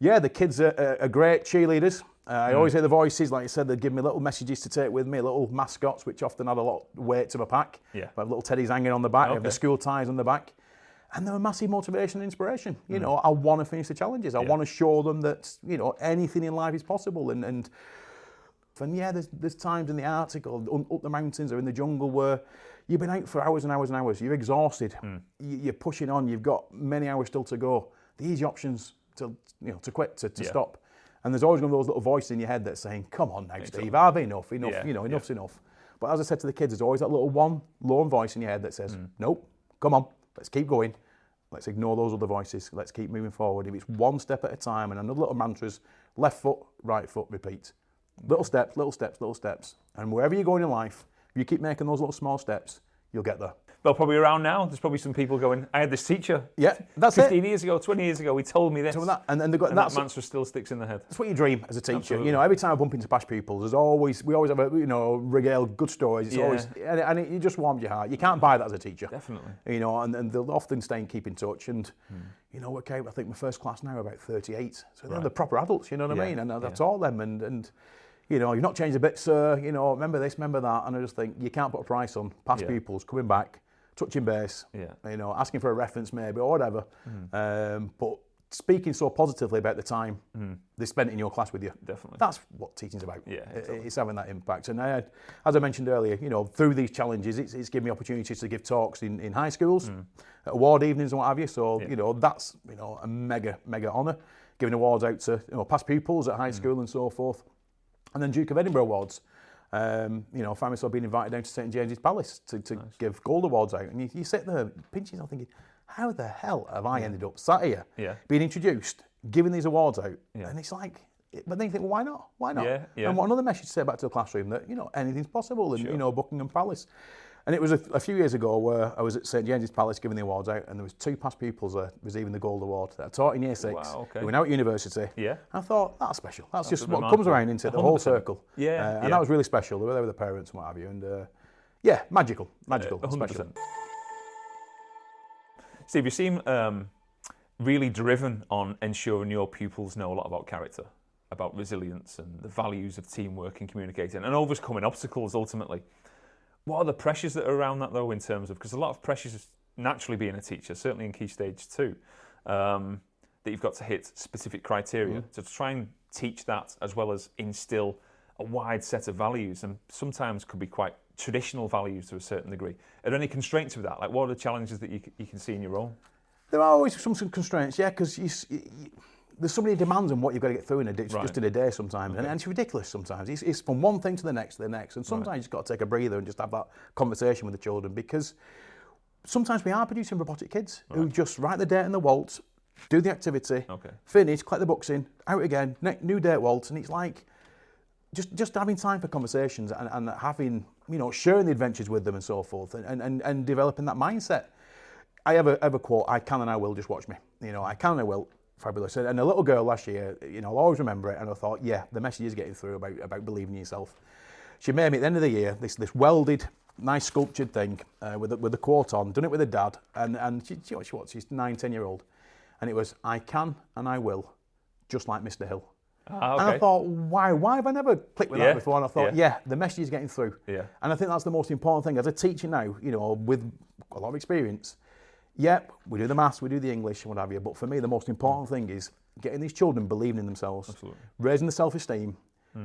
Speaker 2: yeah, the kids are great cheerleaders. I always hear the voices, like I said, they give me little messages to take with me, little mascots, which often add a lot of weight to my pack.
Speaker 1: Yeah.
Speaker 2: I have little teddies hanging on the back, I have the school ties on the back. And they're a massive motivation and inspiration. I want to finish the challenges. I want to show them that, anything in life is possible. And yeah, there's times in the Arctic or up the mountains or in the jungle where you've been out for hours and hours and hours. You're exhausted. You're pushing on. You've got many hours still to go. The easy options to quit, to stop. And there's always going to be those little voices in your head that's saying, come on now, Steve, have enough, enough's enough. But as I said to the kids, there's always that little one lone voice in your head that says, nope, come on, let's keep going. Let's ignore those other voices. Let's keep moving forward. If it's one step at a time, and another little mantras, left foot, right foot, repeat. Little steps, little steps, little steps. And wherever you're going in life, if you keep making those little small steps, you'll get there.
Speaker 1: Well, probably around now, there's probably some people going, I had this teacher.
Speaker 2: Yeah, that's
Speaker 1: 15 years ago, 20 years ago, he told me this.
Speaker 2: So that, and that
Speaker 1: mantra still sticks in the head.
Speaker 2: That's what you dream as a teacher.
Speaker 1: Absolutely.
Speaker 2: Every time I bump into past pupils, we always have regale good stories. It's always, and it just warms your heart. You can't buy that as a teacher.
Speaker 1: Definitely.
Speaker 2: And they'll often stay and keep in touch. And okay, I think my first class now are about 38, so they're the proper adults. You know what I mean? And I taught them, and you've not changed a bit, sir. Remember this, remember that. And I just think you can't put a price on past pupils coming back, touching base, asking for a reference maybe or whatever, but speaking so positively about the time they spent in your class with you. Definitely. That's what teaching's about. Yeah, exactly. It's having that impact. And as I mentioned earlier, through these challenges, it's given me opportunities to give talks in high schools, at award evenings and what have you. So, that's, a mega honour, giving awards out to, past pupils at high school and so forth. And then Duke of Edinburgh Awards. I found myself being invited down to St James's Palace to give gold awards out. And you sit there pinching yourself thinking, how the hell have I ended up sat here, being introduced, giving these awards out? And it's like, but then you think, well, why not? Why not? And what another message to say back to the classroom that, anything's possible in, Buckingham Palace. And it was a few years ago where I was at St James's Palace giving the awards out, and there was 2 past pupils there receiving the gold award that I taught in year 6. Wow, okay. They were now at university. Yeah. I thought, that's special. That's just what comes around into the whole circle. And that was really special. They were there with the parents and what have you. And magical, 100%. Special.
Speaker 1: Steve, you seem really driven on ensuring your pupils know a lot about character, about resilience and the values of teamwork and communicating and overcoming obstacles ultimately. What are the pressures that are around that though, in terms of, because a lot of pressures naturally being a teacher, certainly in Key Stage 2, that you've got to hit specific criteria to try and teach that as well as instill a wide set of values, and sometimes could be quite traditional values to a certain degree. Are there any constraints with that? Like, what are the challenges that you can see in your role?
Speaker 2: There are always some constraints, because there's so many demands on what you've got to get through in a day, just in a day sometimes, and it's ridiculous sometimes. It's from one thing to the next, and sometimes you've got to take a breather and just have that conversation with the children, because sometimes we are producing robotic kids who just write the date in the waltz, do the activity, finish, collect the books in, out again, new date waltz, and it's like just having time for conversations and having, sharing the adventures with them and so forth, and developing that mindset. I have a quote, I can and I will, just watch me. I can and I will. Fabulous. And a little girl last year, I'll always remember it, and I thought, the message is getting through about believing in yourself. She made me at the end of the year this welded, nice sculptured thing with a quote on, done it with her dad, and she's 9, 10-year-old, and it was, I can and I will, just like Mr. Hill. And I thought, why have I never clicked with that before? And I thought, the message is getting through. Yeah. And I think that's the most important thing as a teacher now, with a lot of experience. Yep, we do the maths, we do the English and what have you, but for me the most important thing is getting these children believing in themselves, raising the self-esteem,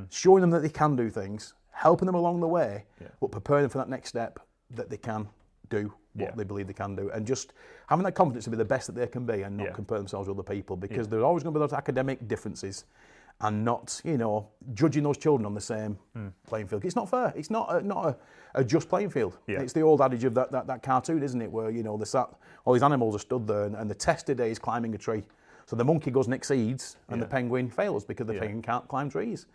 Speaker 2: showing them that they can do things, helping them along the way, but preparing them for that next step that they can do what they believe they can do, and just having that confidence to be the best that they can be and not compare themselves with other people, because there's always going to be those academic differences, and not, judging those children on the same playing field. It's not fair. It's not a just playing field.
Speaker 1: Yeah.
Speaker 2: It's the old adage of that cartoon, isn't it, where, all these animals are stood there and the test today is climbing a tree. So the monkey goes and exceeds and the penguin fails because the penguin can't climb trees.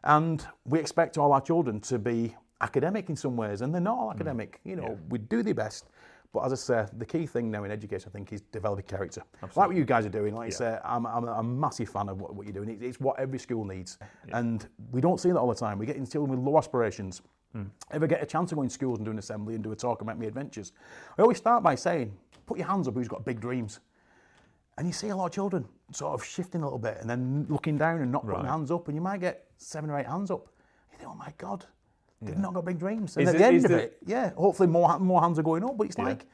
Speaker 2: And we expect all our children to be academic in some ways, and they're not all academic. We do the best. But as I say, the key thing now in education, I think, is developing character. Absolutely. Like what you guys are doing. Like you say, I'm a massive fan of what you're doing. It's what every school needs. Yeah. And we don't see that all the time. We get children with low aspirations. If I get a chance to go in schools and do an assembly and do a talk about my adventures, I always start by saying, put your hands up who's got big dreams. And you see a lot of children sort of shifting a little bit and then looking down and not putting hands up, and you might get 7 or 8 hands up. You think, oh my God, they've not got big dreams. And at the end of it, hopefully more hands are going up, but it's like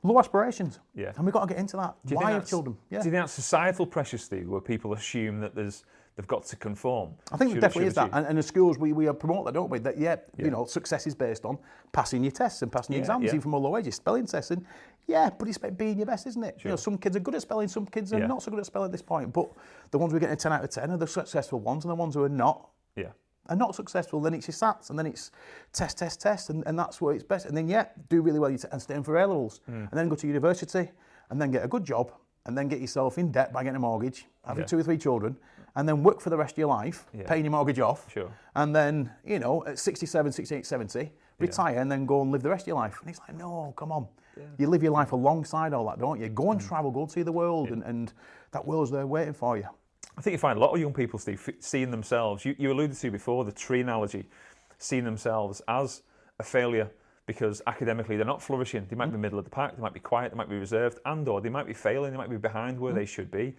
Speaker 2: low aspirations. Yeah. And we've got to get into that. Why have children? Yeah. Do
Speaker 1: you think that's societal pressure, Steve, where people assume that they've got to conform?
Speaker 2: I think there definitely is that. And in schools, we promote that, don't we? That, success is based on passing your tests and passing your exams, even from a low age. Spelling tests, and but it's about being your best, isn't it? Sure. Some kids are good at spelling, some kids are not so good at spelling at this point. But the ones who are getting a 10 out of 10 are the successful ones, and the ones who are not are not successful. Then it's your SATs, and then it's test, and that's where it's best. And then do really well and stay in for A levels, and then go to university, and then get a good job, and then get yourself in debt by getting a mortgage, having 2 or 3 children, and then work for the rest of your life, paying your mortgage off, and then, at 67, 68, 70, retire and then go and live the rest of your life. And it's like, no, come on. Yeah. You live your life alongside all that, don't you? Go and travel, go and see the world, and that world's there waiting for you.
Speaker 1: I think you find a lot of young people, Steve, seeing themselves, you alluded to before, the tree analogy, seeing themselves as a failure because academically they're not flourishing. They might be middle of the pack, they might be quiet, they might be reserved, or they might be failing, they might be behind where they should be.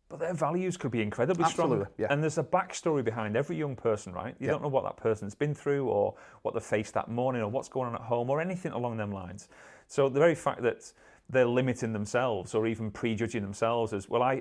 Speaker 1: But their values could be incredibly strong. Yeah. And there's a backstory behind every young person, right? You don't know what that person's been through or what they faced that morning or what's going on at home or anything along them lines. So the very fact that they're limiting themselves or even prejudging themselves as, well,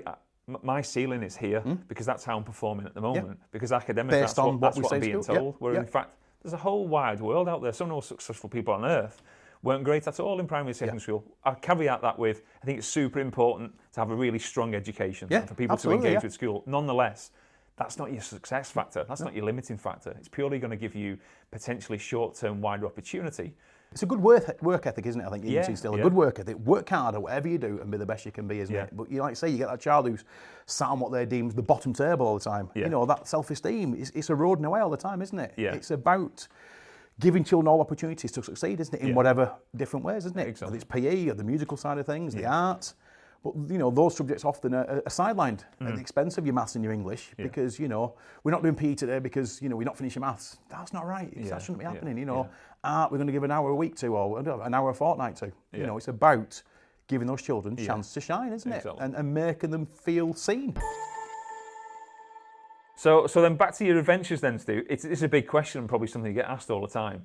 Speaker 1: my ceiling is here because that's how I'm performing at the moment. Because academically, that's what I'm being told. Where in fact, there's a whole wide world out there. Some of the most successful people on earth weren't great at all in primary and secondary school. I'll caveat that with, I think it's super important to have a really strong education and for people to engage with school. Nonetheless, that's not your success factor. That's not your limiting factor. It's purely going to give you potentially short-term wider opportunity.
Speaker 2: It's a good work ethic, isn't it? I think you can see still a good work ethic. Work hard at whatever you do and be the best you can be, isn't it? But you like say, you get that child who's sat on what they deem the bottom table all the time. That self-esteem, it's eroding away all the time, isn't it? It's about giving children all opportunities to succeed, isn't it? In whatever different ways, isn't it? Exactly. Whether it's PE or the musical side of things, the arts. But, those subjects often are sidelined at the expense of your maths and your English because, we're not doing PE today because, we're not finishing maths. That's not right. That shouldn't be happening, Art, we're going to give an hour a week to or an hour a fortnight to. It's about giving those children a chance to shine, isn't it? And making them feel seen.
Speaker 1: So then back to your adventures then, Steve. It's a big question and probably something you get asked all the time.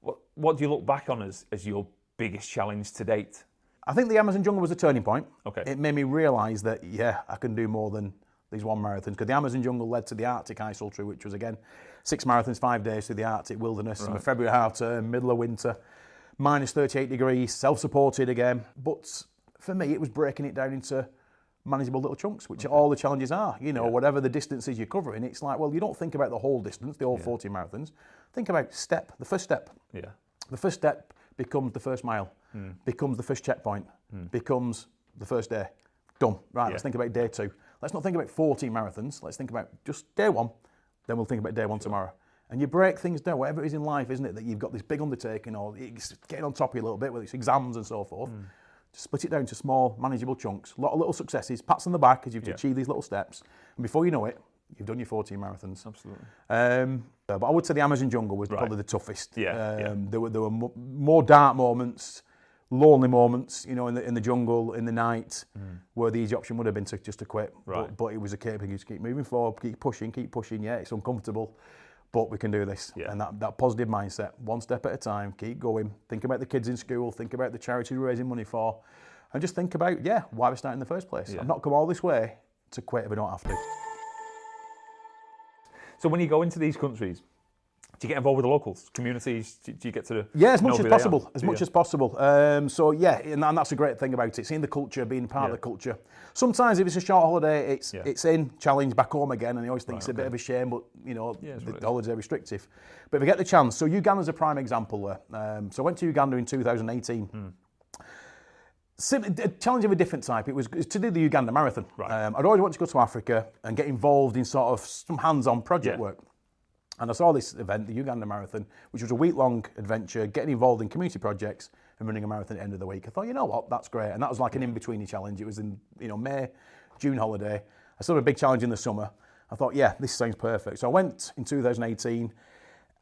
Speaker 1: What do you look back on as your biggest challenge to date?
Speaker 2: I think the Amazon jungle was a turning point. Okay. It made me realise that, I can do more than these one marathons. Because the Amazon jungle led to the Arctic Ice Ultra, which was, again, 6 marathons, 5 days through the Arctic wilderness, in February half term, middle of winter, minus 38 degrees, self-supported again. But for me, it was breaking it down into manageable little chunks, which all the challenges are. Whatever the distances you're covering, it's like, well, you don't think about the whole distance, the whole 40 marathons. Think about the first step. Yeah. The first step becomes the first mile, becomes the first checkpoint, becomes the first day. Done. Right, let's think about day 2. Let's not think about 14 marathons. Let's think about just day 1, then we'll think about day 1 tomorrow. And you break things down, whatever it is in life, isn't it, that you've got this big undertaking or it's getting on top of you a little bit, whether it's exams and so forth. Just split it down to small, manageable chunks, a lot of little successes, pats on the back as you've achieved these little steps. And before you know it, you've done your 14 marathons.
Speaker 1: Absolutely.
Speaker 2: But I would say the Amazon jungle was probably the toughest. There were more dark moments, lonely moments, in the jungle, in the night, where the easy option would have been to just to quit. Right. But it was a case of you just keep moving forward, keep pushing. Yeah, it's uncomfortable, but we can do this. Yeah. And that positive mindset, one step at a time, keep going. Think about the kids in school, think about the charity we're raising money for, and just think about, why we started in the first place. I've not come all this way to quit if I don't have to.
Speaker 1: So when you go into these countries, Do you get involved with the locals, communities? Do you get to
Speaker 2: as
Speaker 1: know
Speaker 2: much as
Speaker 1: who
Speaker 2: possible,
Speaker 1: they are?
Speaker 2: as possible. So yeah, and that's a great thing about it, seeing the culture, being part of the culture. Sometimes if it's a short holiday, it's in, challenge, back home again, and I always think it's a bit of a shame, but you know, the holidays are restrictive. But if we get the chance, so Uganda's a prime example there. So I went to Uganda in 2018. A challenge of a different type. It was to do the Uganda Marathon.
Speaker 1: Right.
Speaker 2: I'd always wanted to go to Africa and get involved in sort of some hands-on project work. And I saw this event, the Uganda Marathon, which was a week-long adventure, getting involved in community projects and running a marathon at the end of the week. I thought, you know what, that's great. And that was like an in-between challenge. It was in May, June holiday. I saw a big challenge in the summer. I thought, yeah, this sounds perfect. So I went in 2018,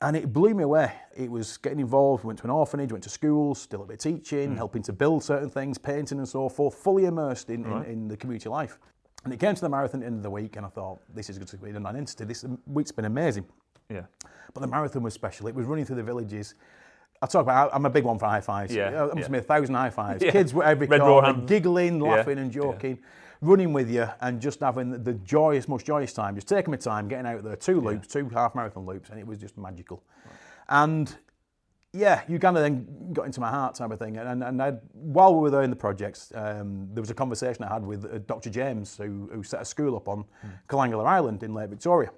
Speaker 2: and it blew me away. It was getting involved, went to an orphanage, went to schools, did a little bit of teaching, helping to build certain things, painting and so forth, fully immersed in the community life. And it came to the marathon at the end of the week, and I thought, this is going to be a non-entity. This week's been amazing.
Speaker 1: Yeah.
Speaker 2: But the marathon was special. It was running through the villages. I talk about, I'm a big one for high fives. There must be 1,000 high fives. Kids were every corner, giggling, laughing and joking, running with you and just having the most joyous time. Just taking my time, getting out there, 2 loops, 2 half marathon loops, and it was just magical. Right. And Uganda then got into my heart type of thing. And while we were there in the projects, there was a conversation I had with Dr. James, who set a school up on Kalangala Island in Lake Victoria.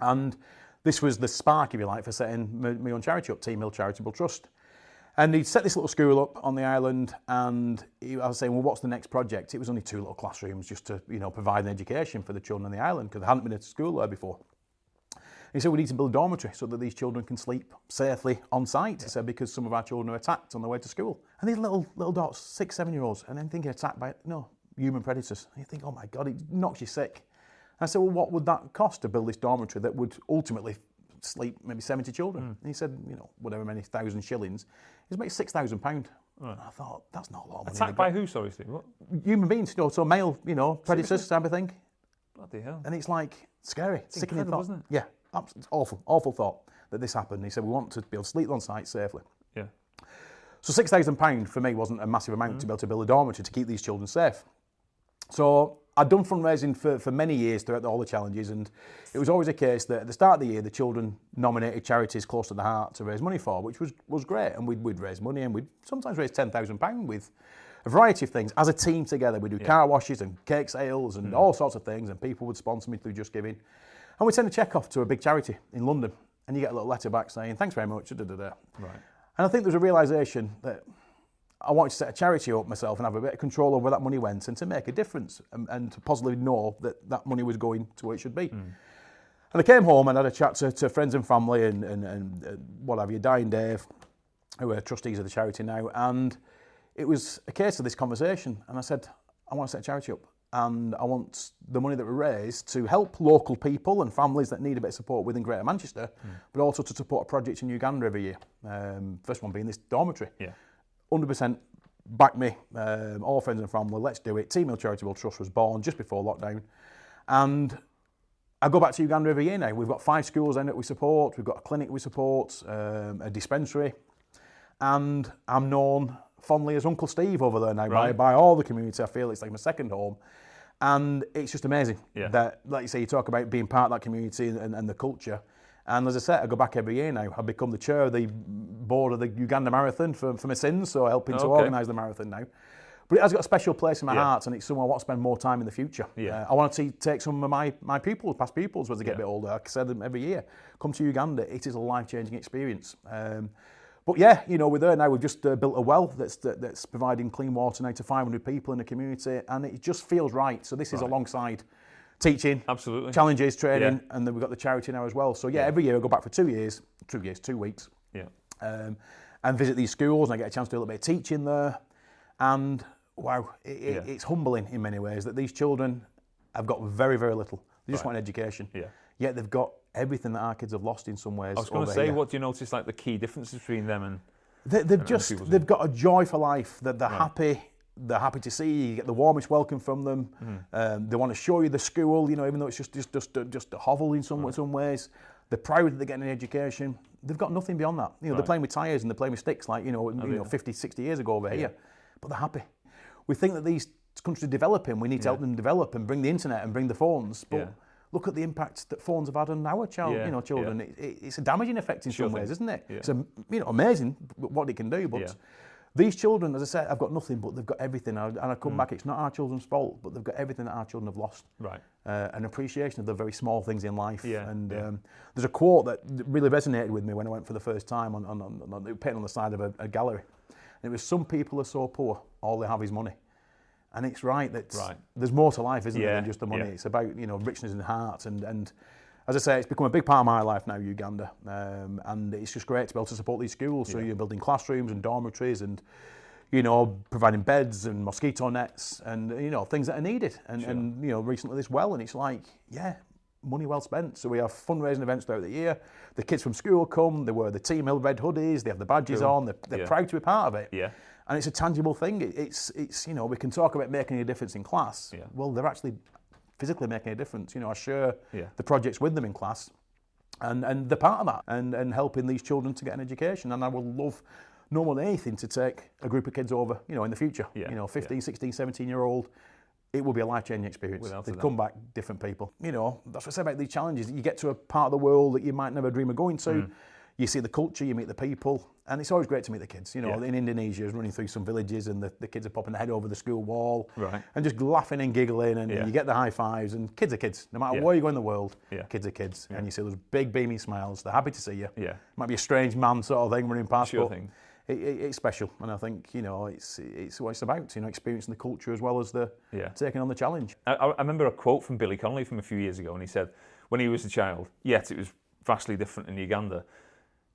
Speaker 2: And this was the spark, if you like, for setting my own charity up, Team Hill Charitable Trust. And he'd set this little school up on the island, and I was saying, well, what's the next project? It was only 2 little classrooms just to, provide an education for the children on the island, because there hadn't been a school there before. And he said, we need to build a dormitory so that these children can sleep safely on site. He said, because some of our children are attacked on their way to school. And these little dots, 6, 7-year-olds, and then thinking attacked by, human predators. And you think, oh my God, it knocks you sick. I said, well, what would that cost to build this dormitory that would ultimately sleep maybe 70 children? And he said, whatever many thousand shillings. It's about £6,000. Right. And I thought, that's not a lot of money.
Speaker 1: Attacked by who, sorry, Steve? What?
Speaker 2: Human beings, so male, predators type of thing.
Speaker 1: Bloody hell.
Speaker 2: And it's like scary,
Speaker 1: it's
Speaker 2: sickening thought.
Speaker 1: Isn't it?
Speaker 2: Yeah, it's awful thought that this happened. He said, we want to be able to sleep on site safely.
Speaker 1: Yeah.
Speaker 2: So £6,000 for me wasn't a massive amount to be able to build a dormitory to keep these children safe. So I'd done fundraising for many years throughout all the challenges, and it was always a case that at the start of the year, the children nominated charities close to the heart to raise money for, which was great. And we'd raise money, and we'd sometimes raise £10,000 with a variety of things. As a team together, we'd do car washes and cake sales and all sorts of things, and people would sponsor me through Just Giving. And we'd send a cheque off to a big charity in London, and you get a little letter back saying, thanks very much, Right. And I think there was a realisation that I wanted to set a charity up myself and have a bit of control over where that money went, and to make a difference and to positively know that money was going to where it should be. And I came home and had a chat to friends and family and what have you, Di and Dave, who are trustees of the charity now, and it was a case of this conversation. And I said, I want to set a charity up, and I want the money that we raise to help local people and families that need a bit of support within Greater Manchester, but also to support a project in Uganda every year. First one being this dormitory. Yeah. 100% back me, all friends and family, let's do it. Team Hill Charitable Trust was born just before lockdown. And I go back to Uganda every year now. We've got 5 schools that we support, we've got a clinic we support, a dispensary, and I'm known fondly as Uncle Steve over there now by all the community. I feel it's like my second home. And it's just amazing that, like you say, you talk about being part of that community and the culture. And as I said, I go back every year now. I've become the chair of the board of the Uganda Marathon for my sins, so helping to organise the marathon now. But it has got a special place in my heart, and it's somewhere I want to spend more time in the future. Yeah. I want to take some of my pupils, past pupils, as they get a bit older. Like I said them every year, come to Uganda. It is a life-changing experience. But yeah, we're there now. We've just built a well that's providing clean water now to 500 people in the community, and it just feels right. So this is alongside teaching, absolutely, challenges, training, and then we've got the charity now as well. So every year I go back for 2 weeks, and visit these schools, and I get a chance to do a little bit of teaching there. And wow, it's humbling in many ways that these children have got very, very little. They just want an education. Yeah. Yet they've got everything that our kids have lost in some ways.
Speaker 1: I was going to say, what do you notice like the key differences between them and?
Speaker 2: They've got a joy for life. That they're happy. They're happy to see you. You get the warmest welcome from them. They want to show you the school, even though it's just a hovel in some ways. They're proud that they're getting an education. They've got nothing beyond that. They're playing with tyres and they're playing with sticks like 50, 60 years ago over here. But they're happy. We think that these countries are developing. We need to help them develop and bring the internet and bring the phones. But look at the impact that phones have had on our children.
Speaker 1: Yeah.
Speaker 2: It's a damaging effect in some ways, isn't it?
Speaker 1: Yeah.
Speaker 2: It's amazing what it can do, but these children, as I said, have got nothing, but they've got everything. And I come back, it's not our children's fault, but they've got everything that our children have lost.
Speaker 1: Right.
Speaker 2: An appreciation of the very small things in life.
Speaker 1: Yeah.
Speaker 2: And there's a quote that really resonated with me when I went for the first time on painting on the side of a gallery. And it was, some people are so poor, all they have is money. And it's right that there's more to life, isn't there, than just the money. It's about, richness in the heart. And as I say, it's become a big part of my life now, Uganda. And it's just great to be able to support these schools. So you're building classrooms and dormitories and, providing beds and mosquito nets and, things that are needed. And recently this well, and it's like, money well spent. So we have fundraising events throughout the year. The kids from school come, they wear the Team Hill red hoodies, they have the badges on, they're proud to be part of it.
Speaker 1: Yeah.
Speaker 2: And it's a tangible thing. It's we can talk about making a difference in class. Yeah. Well, they're actually physically making a difference. I share the projects with them in class, and they're part of that, and helping these children to get an education. And I would love no more than anything to take a group of kids over, in the future. 15, 16, 17-year-old, it will be a life-changing experience. They'd come back different people. That's what I say about these challenges. You get to a part of the world that you might never dream of going to. You see the culture, you meet the people, and it's always great to meet the kids. In Indonesia, I was running through some villages, and the kids are popping their head over the school wall, and just laughing and giggling, and you get the high fives, and kids are kids. No matter where you go in the world, kids are kids, and you see those big beaming smiles. They're happy to see you. Yeah. Might be a strange man sort of thing running past, but it's special, and I think it's what it's about. Experiencing the culture as well as the taking on the challenge.
Speaker 1: I remember a quote from Billy Connolly from a few years ago, and he said, when he was a child, yet it was vastly different in Uganda.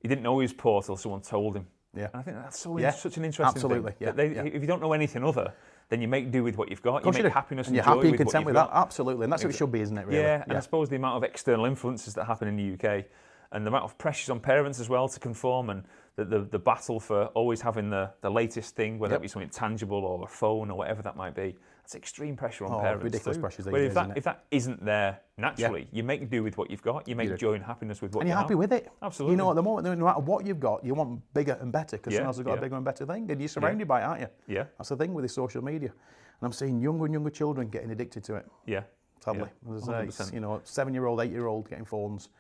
Speaker 1: He didn't know he was poor till someone told him. Yeah. And I think that's such an interesting thing. If you don't know anything other, then you make do with what you've got. You make happiness and
Speaker 2: you're
Speaker 1: joy
Speaker 2: happy and
Speaker 1: with
Speaker 2: content
Speaker 1: what
Speaker 2: with
Speaker 1: you've
Speaker 2: that.
Speaker 1: got.
Speaker 2: Absolutely. And that's what it should be, isn't it, really?
Speaker 1: Yeah, and I suppose the amount of external influences that happen in the UK and the amount of pressures on parents as well to conform, and the battle for always having the latest thing, whether it be something tangible or a phone or whatever that might be. It's extreme pressure on parents.
Speaker 2: Ridiculous pressures these
Speaker 1: days,
Speaker 2: isn't it?
Speaker 1: If that isn't there naturally, you make do with what you've got. You make joy and happiness with what
Speaker 2: and you're happy with it.
Speaker 1: Absolutely.
Speaker 2: At the moment, no matter what you've got, you want bigger and better, because someone else has got a bigger and better thing, and you're surrounded by it, aren't you? Yeah. That's the thing with this social media. And I'm seeing younger and younger children getting addicted to it. Yeah. Sadly. As I say, 7-year-old, 8-year-old getting phones.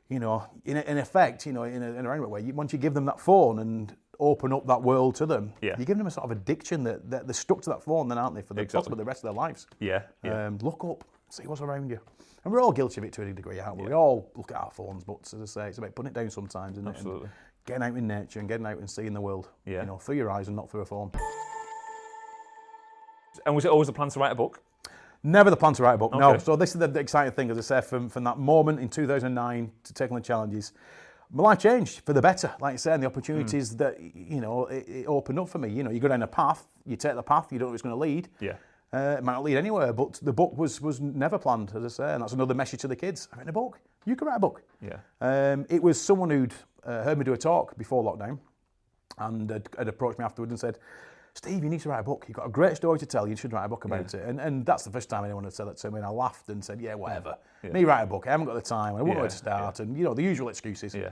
Speaker 2: In effect, in a roundabout way, once you give them that phone and open up that world to them, you give them a sort of addiction that they're stuck to that phone, then, aren't they, for possibly the rest of their lives? Look up, see what's around you. And we're all guilty of it to a degree, aren't we? We all look at our phones, but as I say, it's about putting it down sometimes, isn't it? Absolutely. And getting out in nature and getting out and seeing the world, through your eyes and not through a phone.
Speaker 1: And was it always the plan to write a book?
Speaker 2: Never the plan to write a book, no. So this is the exciting thing, as I say, from that moment in 2009 to taking the challenges. My life changed for the better, like I say, and the opportunities that, it opened up for me. You go down a path, you take the path, you don't know where it's going to lead. Yeah. It might not lead anywhere, but the book was never planned, as I say, and that's another message to the kids. I've written a book. You can write a book. Yeah. It was someone who'd heard me do a talk before lockdown, and had approached me afterwards and said, Steve, you need to write a book. You've got a great story to tell. You should write a book about it. And that's the first time anyone had said that to me. And I laughed and said, yeah, whatever. Me write a book. I haven't got the time. I wouldn't know where to start. And, the usual excuses. Yeah.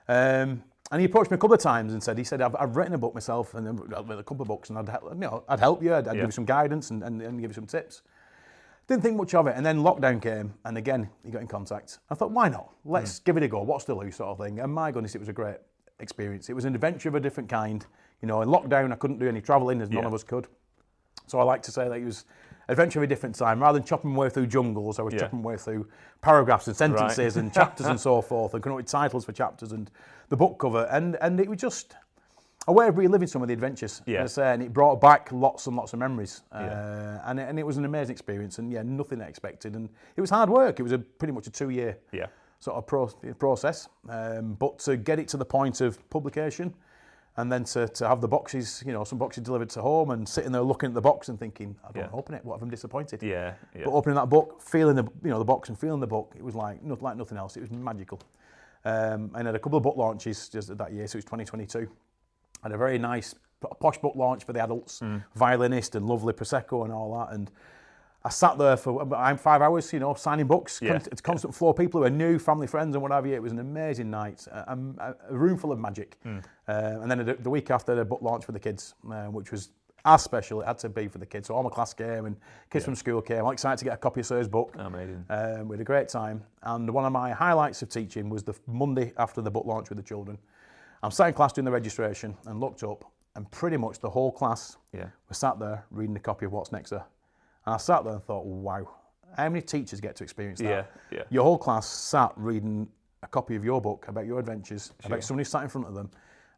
Speaker 2: And he approached me a couple of times and said, I've written a book myself, and I've written a couple of books, and I'd help you. I'd give you some guidance and give you some tips. Didn't think much of it. And then lockdown came. And again, he got in contact. I thought, why not? Let's give it a go. What's to lose, sort of thing. And my goodness, it was a great experience. It was an adventure of a different kind. In lockdown, I couldn't do any travelling, as none of us could. So I like to say that it was adventure of a different time. Rather than chopping my way through jungles, I was chopping my way through paragraphs and sentences and chapters and so forth, and coming up with titles for chapters and the book cover. And it was just a way of reliving some of the adventures. Yeah. As I say, and it brought back lots and lots of memories. And it was an amazing experience, and nothing expected. And it was hard work. It was pretty much a 2-year sort of process. But to get it to the point of publication, and then to have the boxes, some boxes delivered to home, and sitting there looking at the box and thinking, I don't open it. What if I'm disappointed? Yeah. But opening that book, feeling the box and feeling the book, it was like nothing else. It was magical. And I had a couple of book launches just that year, so it was 2022. I had a very nice posh book launch for the adults, violinist and lovely prosecco and all that. And I sat there for 5 hours, signing books. It's a constant flow of people who are new, family, friends, and what have you. It was an amazing night, a room full of magic. And then the week after, the book launch for the kids, which was as special. It had to be for the kids. So all my class came and kids from school came. I'm excited to get a copy of Sir's book.
Speaker 1: Amazing.
Speaker 2: We had a great time. And one of my highlights of teaching was the Monday after the book launch with the children. I'm sat in class doing the registration and looked up, and pretty much the whole class was sat there reading a copy of What's Next, Sir. And I sat there and thought, wow, how many teachers get to experience that?
Speaker 1: Yeah.
Speaker 2: Your whole class sat reading a copy of your book about your adventures, about somebody sat in front of them.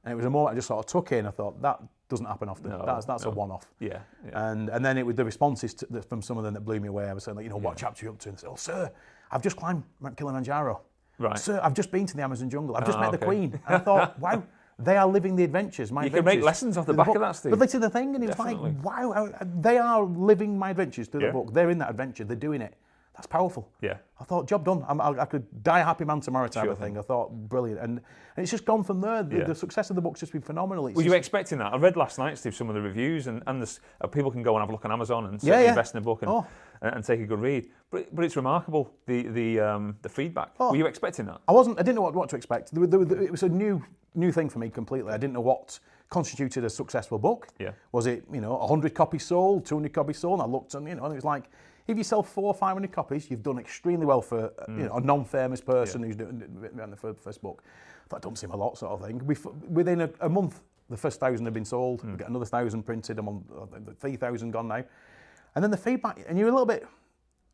Speaker 2: And it was a moment I just sort of took in. I thought, that doesn't happen often. That's a one-off.
Speaker 1: Yeah.
Speaker 2: And then it was the responses from some of them that blew me away. I was saying, like, what chapter are you up to? And they said, oh, sir, I've just climbed Mount Kilimanjaro.
Speaker 1: Right.
Speaker 2: Sir, I've just been to the Amazon jungle. I've just met the Queen. And I thought, wow, they are living the adventures.
Speaker 1: You can make lessons off the back of that, Steve.
Speaker 2: But this is the thing, and it's like, wow, they are living my adventures through the book. They're in that adventure. They're doing it. That's powerful.
Speaker 1: Yeah.
Speaker 2: I thought, job done. I could die a happy man tomorrow type of thing. I thought, brilliant. And it's just gone from there. The success of the book's just been phenomenal.
Speaker 1: Were you expecting that? I read last night, Steve, some of the reviews, and people can go and have a look on Amazon and invest in a book and take a good read. But it's remarkable, the feedback. Were you expecting that?
Speaker 2: I wasn't. I didn't know what to expect. It was a new thing for me completely. I didn't know what constituted a successful book.
Speaker 1: Yeah.
Speaker 2: Was it 100 copies sold, 200 copies sold? And I looked and and it was like, if you sell 400 or 500 copies, you've done extremely well for a non-famous person who's doing the first book. That don't seem a lot, sort of thing. Within a month, the first 1,000 have been sold. We've got another 1,000 printed. I'm on 3,000 gone now. And then the feedback, and you're a little bit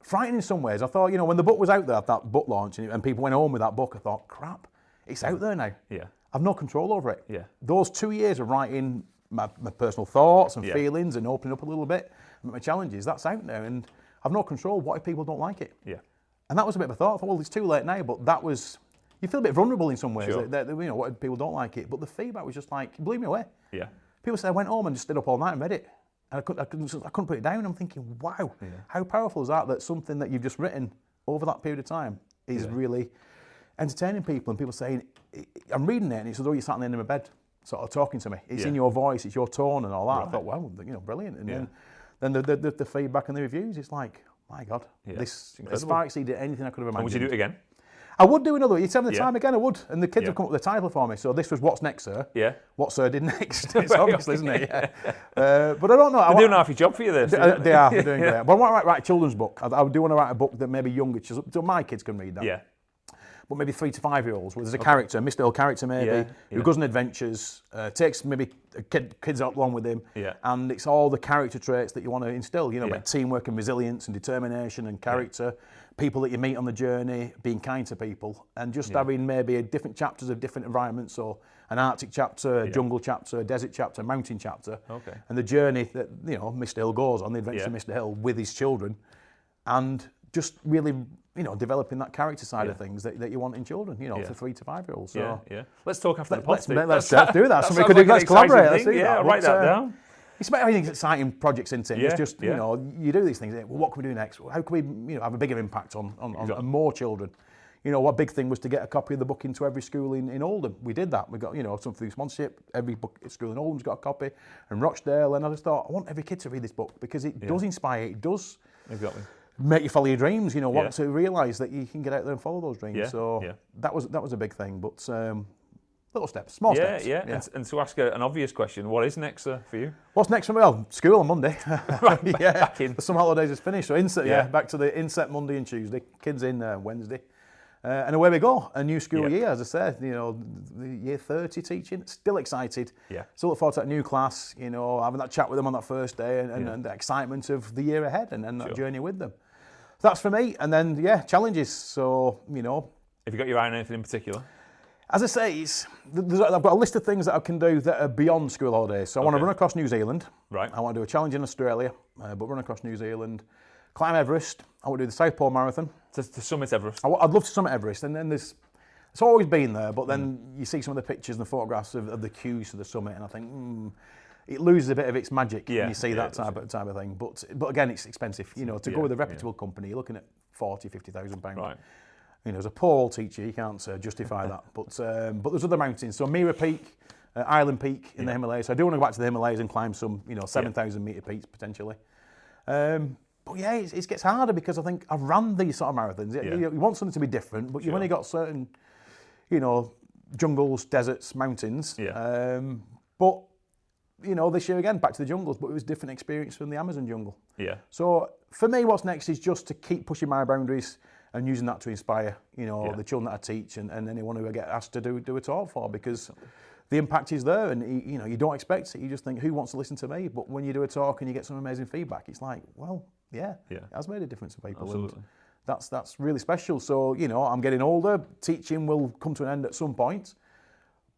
Speaker 2: frightened in some ways. I thought, when the book was out there at that book launch, and people went home with that book, I thought, crap, it's out there now.
Speaker 1: Yeah.
Speaker 2: I've no control over it.
Speaker 1: Yeah.
Speaker 2: Those 2 years of writing my personal thoughts and feelings and opening up a little bit, my challenges, that's out now. And I've no control. What if people don't like it?
Speaker 1: Yeah.
Speaker 2: And that was a bit of a thought. I thought, well, it's too late now, but that was, you feel a bit vulnerable in some ways.
Speaker 1: Sure.
Speaker 2: What if people don't like it? But the feedback was just like, it blew me away.
Speaker 1: Yeah.
Speaker 2: People said I went home and just stayed up all night and read it. And I couldn't put it down. I'm thinking, wow, how powerful is that something that you've just written over that period of time is really entertaining people. And people saying, I'm reading it, and it's as though you're sat on the end of my bed, sort of talking to me. It's in your voice, it's your tone and all that. Right. I thought, wow, brilliant. And then the feedback and the reviews, it's like, my God, this has far exceeded anything I could have imagined.
Speaker 1: And would you do it again?
Speaker 2: I would do another. You'd have the time again, I would. And the kids have come up with the title for me. So this was What's Next, Sir.
Speaker 1: Yeah.
Speaker 2: What Sir did next. It's obvious, isn't it? Yeah. But I don't know.
Speaker 1: They're doing half your job for you there.
Speaker 2: They are. They're doing great. But I want to write a children's book. I do want to write a book that maybe younger, so my kids can read that.
Speaker 1: Yeah.
Speaker 2: But maybe 3 to 5 year olds, where there's a character, a Mr. Hill character maybe, who goes on adventures, takes maybe kids along with him, and it's all the character traits that you want to instill, like teamwork and resilience and determination and character, people that you meet on the journey, being kind to people, and just having maybe different chapters of different environments, so an Arctic chapter, a jungle chapter, a desert chapter, a mountain chapter, and the journey that Mr. Hill goes on, the adventure of Mr. Hill with his children, and just really developing that character side of things that you want in children, for 3 to 5 year olds. So
Speaker 1: let's talk after the pod.
Speaker 2: Let's do that. Somebody could do. Let's collaborate. Let's do that.
Speaker 1: I'll write that down.
Speaker 2: It's about having exciting projects, isn't it? It's just you do these things. Well, what can we do next? How can we have a bigger impact on more children? What big thing was to get a copy of the book into every school in Oldham. We did that. We got something through sponsorship. Every school in Oldham's got a copy, and Rochdale. And I just thought, I want every kid to read this book because it does inspire. It does make you follow your dreams. Want to realise that you can get out there and follow those dreams. That was a big thing. But little steps, small steps.
Speaker 1: Yeah. And to ask an obvious question, what is next for you?
Speaker 2: What's next for me? Well, school on Monday.
Speaker 1: Back in.
Speaker 2: The summer holidays is finished. So back to the inset Monday and Tuesday. Kids in Wednesday. And away we go. A new school year, as I said, the year 30 teaching. Still excited.
Speaker 1: Yeah.
Speaker 2: Still look forward to that new class, having that chat with them on that first day and the excitement of the year ahead and that journey with them. So that's for me. And then, challenges. So,
Speaker 1: Have you got your eye on anything in particular?
Speaker 2: As I say, I've got a list of things that I can do that are beyond school holidays. So I want to run across New Zealand. Right. I want to do a challenge in Australia, but run across New Zealand. Climb Everest. I want to do the South Pole Marathon.
Speaker 1: To summit Everest?
Speaker 2: I'd love to summit Everest. And then it's always been there, but then you see some of the pictures and the photographs of the queues to the summit, and I think, it loses a bit of its magic when you see that type of thing. But again, it's expensive. To go with a reputable company, you're looking at £40,000-50,000. Right. As a poor old teacher, you can't justify that. But there's other mountains. So Mira Peak, Island Peak in the Himalayas. So I do want to go back to the Himalayas and climb some, 7,000 metre peaks potentially. But it gets harder because I think I've run these sort of marathons. You want something to be different, but you've only got certain, jungles, deserts, mountains. But this year again, back to the jungles, but it was a different experience from the Amazon jungle.
Speaker 1: Yeah.
Speaker 2: So for me, what's next is just to keep pushing my boundaries and using that to inspire, the children that I teach and anyone who I get asked to do a talk for, because the impact is there, and you don't expect it. You just think, who wants to listen to me? But when you do a talk and you get some amazing feedback, it's like, well, it has made a difference to people.
Speaker 1: Absolutely.
Speaker 2: And that's really special. So, I'm getting older. Teaching will come to an end at some point,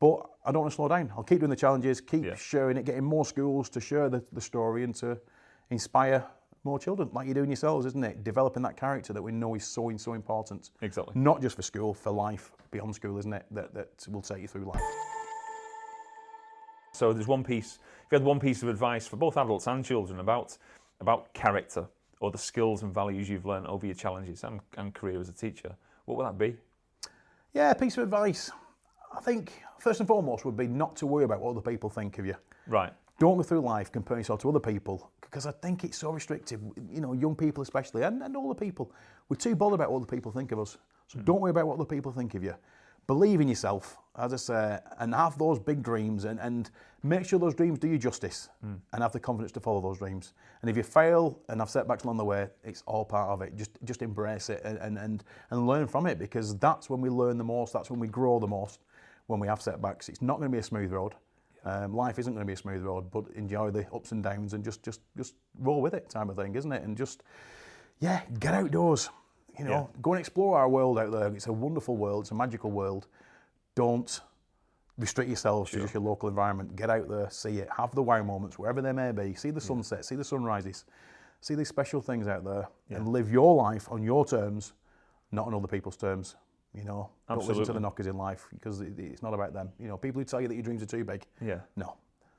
Speaker 2: but I don't want to slow down. I'll keep doing the challenges, keep sharing it, getting more schools to share the story and to inspire more children, like you're doing yourselves, isn't it? Developing that character that we know is so important.
Speaker 1: Exactly.
Speaker 2: Not just for school, for life, beyond school, isn't it? That will take you through life.
Speaker 1: So there's if you had one piece of advice for both adults and children about character or the skills and values you've learned over your challenges and career as a teacher, what would that be?
Speaker 2: Yeah, a piece of advice, I think, first and foremost, would be not to worry about what other people think of you.
Speaker 1: Right.
Speaker 2: Don't go through life comparing yourself to other people, because I think it's so restrictive, young people especially, and older people. We're too bothered about what other people think of us. So don't worry about what other people think of you. Believe in yourself, as I say, and have those big dreams, and make sure those dreams do you justice, and have the confidence to follow those dreams. And if you fail and have setbacks along the way, it's all part of it. Just embrace it and learn from it, because that's when we learn the most, that's when we grow the most, when we have setbacks. It's not going to be a smooth road. Life isn't going to be a smooth road, but enjoy the ups and downs and just roll with it, type of thing, isn't it? And get outdoors. Go and explore our world out there. It's a wonderful world. It's a magical world. Don't restrict yourselves to just your local environment. Get out there, see it, have the wow moments wherever they may be. See the sunset, see the sunrises, see these special things out there, and live your life on your terms, not on other people's terms. Don't listen to the knockers in life, because it's not about them. People who tell you that your dreams are too big. Yeah. No,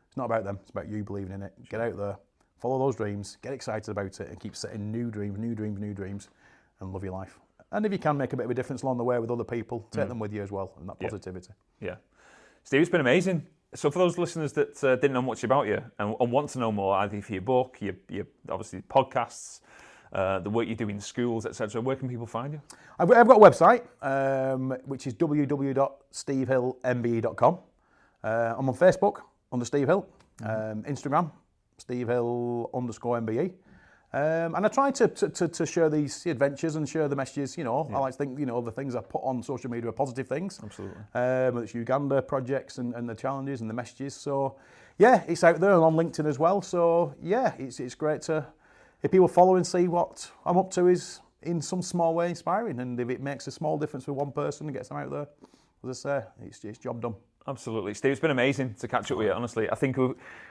Speaker 2: it's not about them. It's about you believing in it. Get out there, follow those dreams, get excited about it, and keep setting new dreams, and love your life. And if you can make a bit of a difference along the way with other people, take them with you as well, and that positivity. Yeah. Steve, it's been amazing. So for those listeners that didn't know much about you and want to know more, either for your book, your obviously podcasts, the work you do in schools, etc., where can people find you? I've got a website, which is www.stevehillmbe.com. I'm on Facebook under Steve Hill, Instagram, SteveHill_MBE. And I try to share these adventures and share the messages. I like to think, the things I put on social media are positive things. Absolutely. Whether it's Uganda projects and the challenges and the messages. So, it's out there and on LinkedIn as well. So, it's great if people follow and see what I'm up to is in some small way inspiring. And if it makes a small difference for one person and gets them out there, as I say, it's job done. Absolutely. Steve, it's been amazing to catch up with you, honestly. I think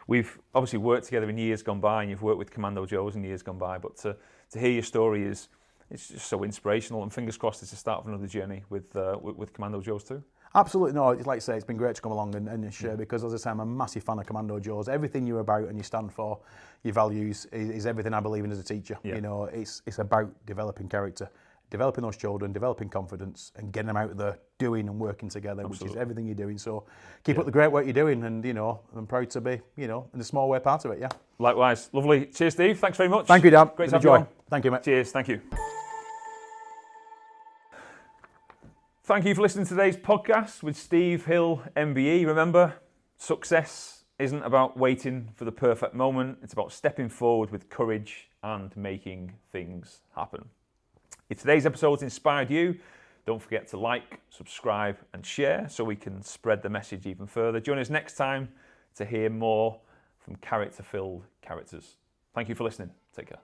Speaker 2: we've obviously worked together in years gone by, and you've worked with Commando Joes in years gone by, but to hear your story it's just so inspirational, and fingers crossed it's the start of another journey with Commando Joes too. Absolutely. No, like I say, it's been great to come along and share, because as I say, I'm a massive fan of Commando Joes. Everything you're about and you stand for, your values, is everything I believe in as a teacher. Yeah. It's about developing character, developing those children, developing confidence, and getting them out there doing and working together. Absolutely. Which is everything you're doing. So keep up the great work you're doing, and I'm proud to be, in a small way, part of it. Yeah. Likewise. Lovely. Cheers, Steve. Thanks very much. Thank you, Dan. Great to have you on. Thank you, mate. Cheers. Thank you. Thank you for listening to today's podcast with Steve Hill MBE. Remember, success isn't about waiting for the perfect moment. It's about stepping forward with courage and making things happen. If today's episode's inspired you, don't forget to like, subscribe and share so we can spread the message even further. Join us next time to hear more from character-filled characters. Thank you for listening. Take care.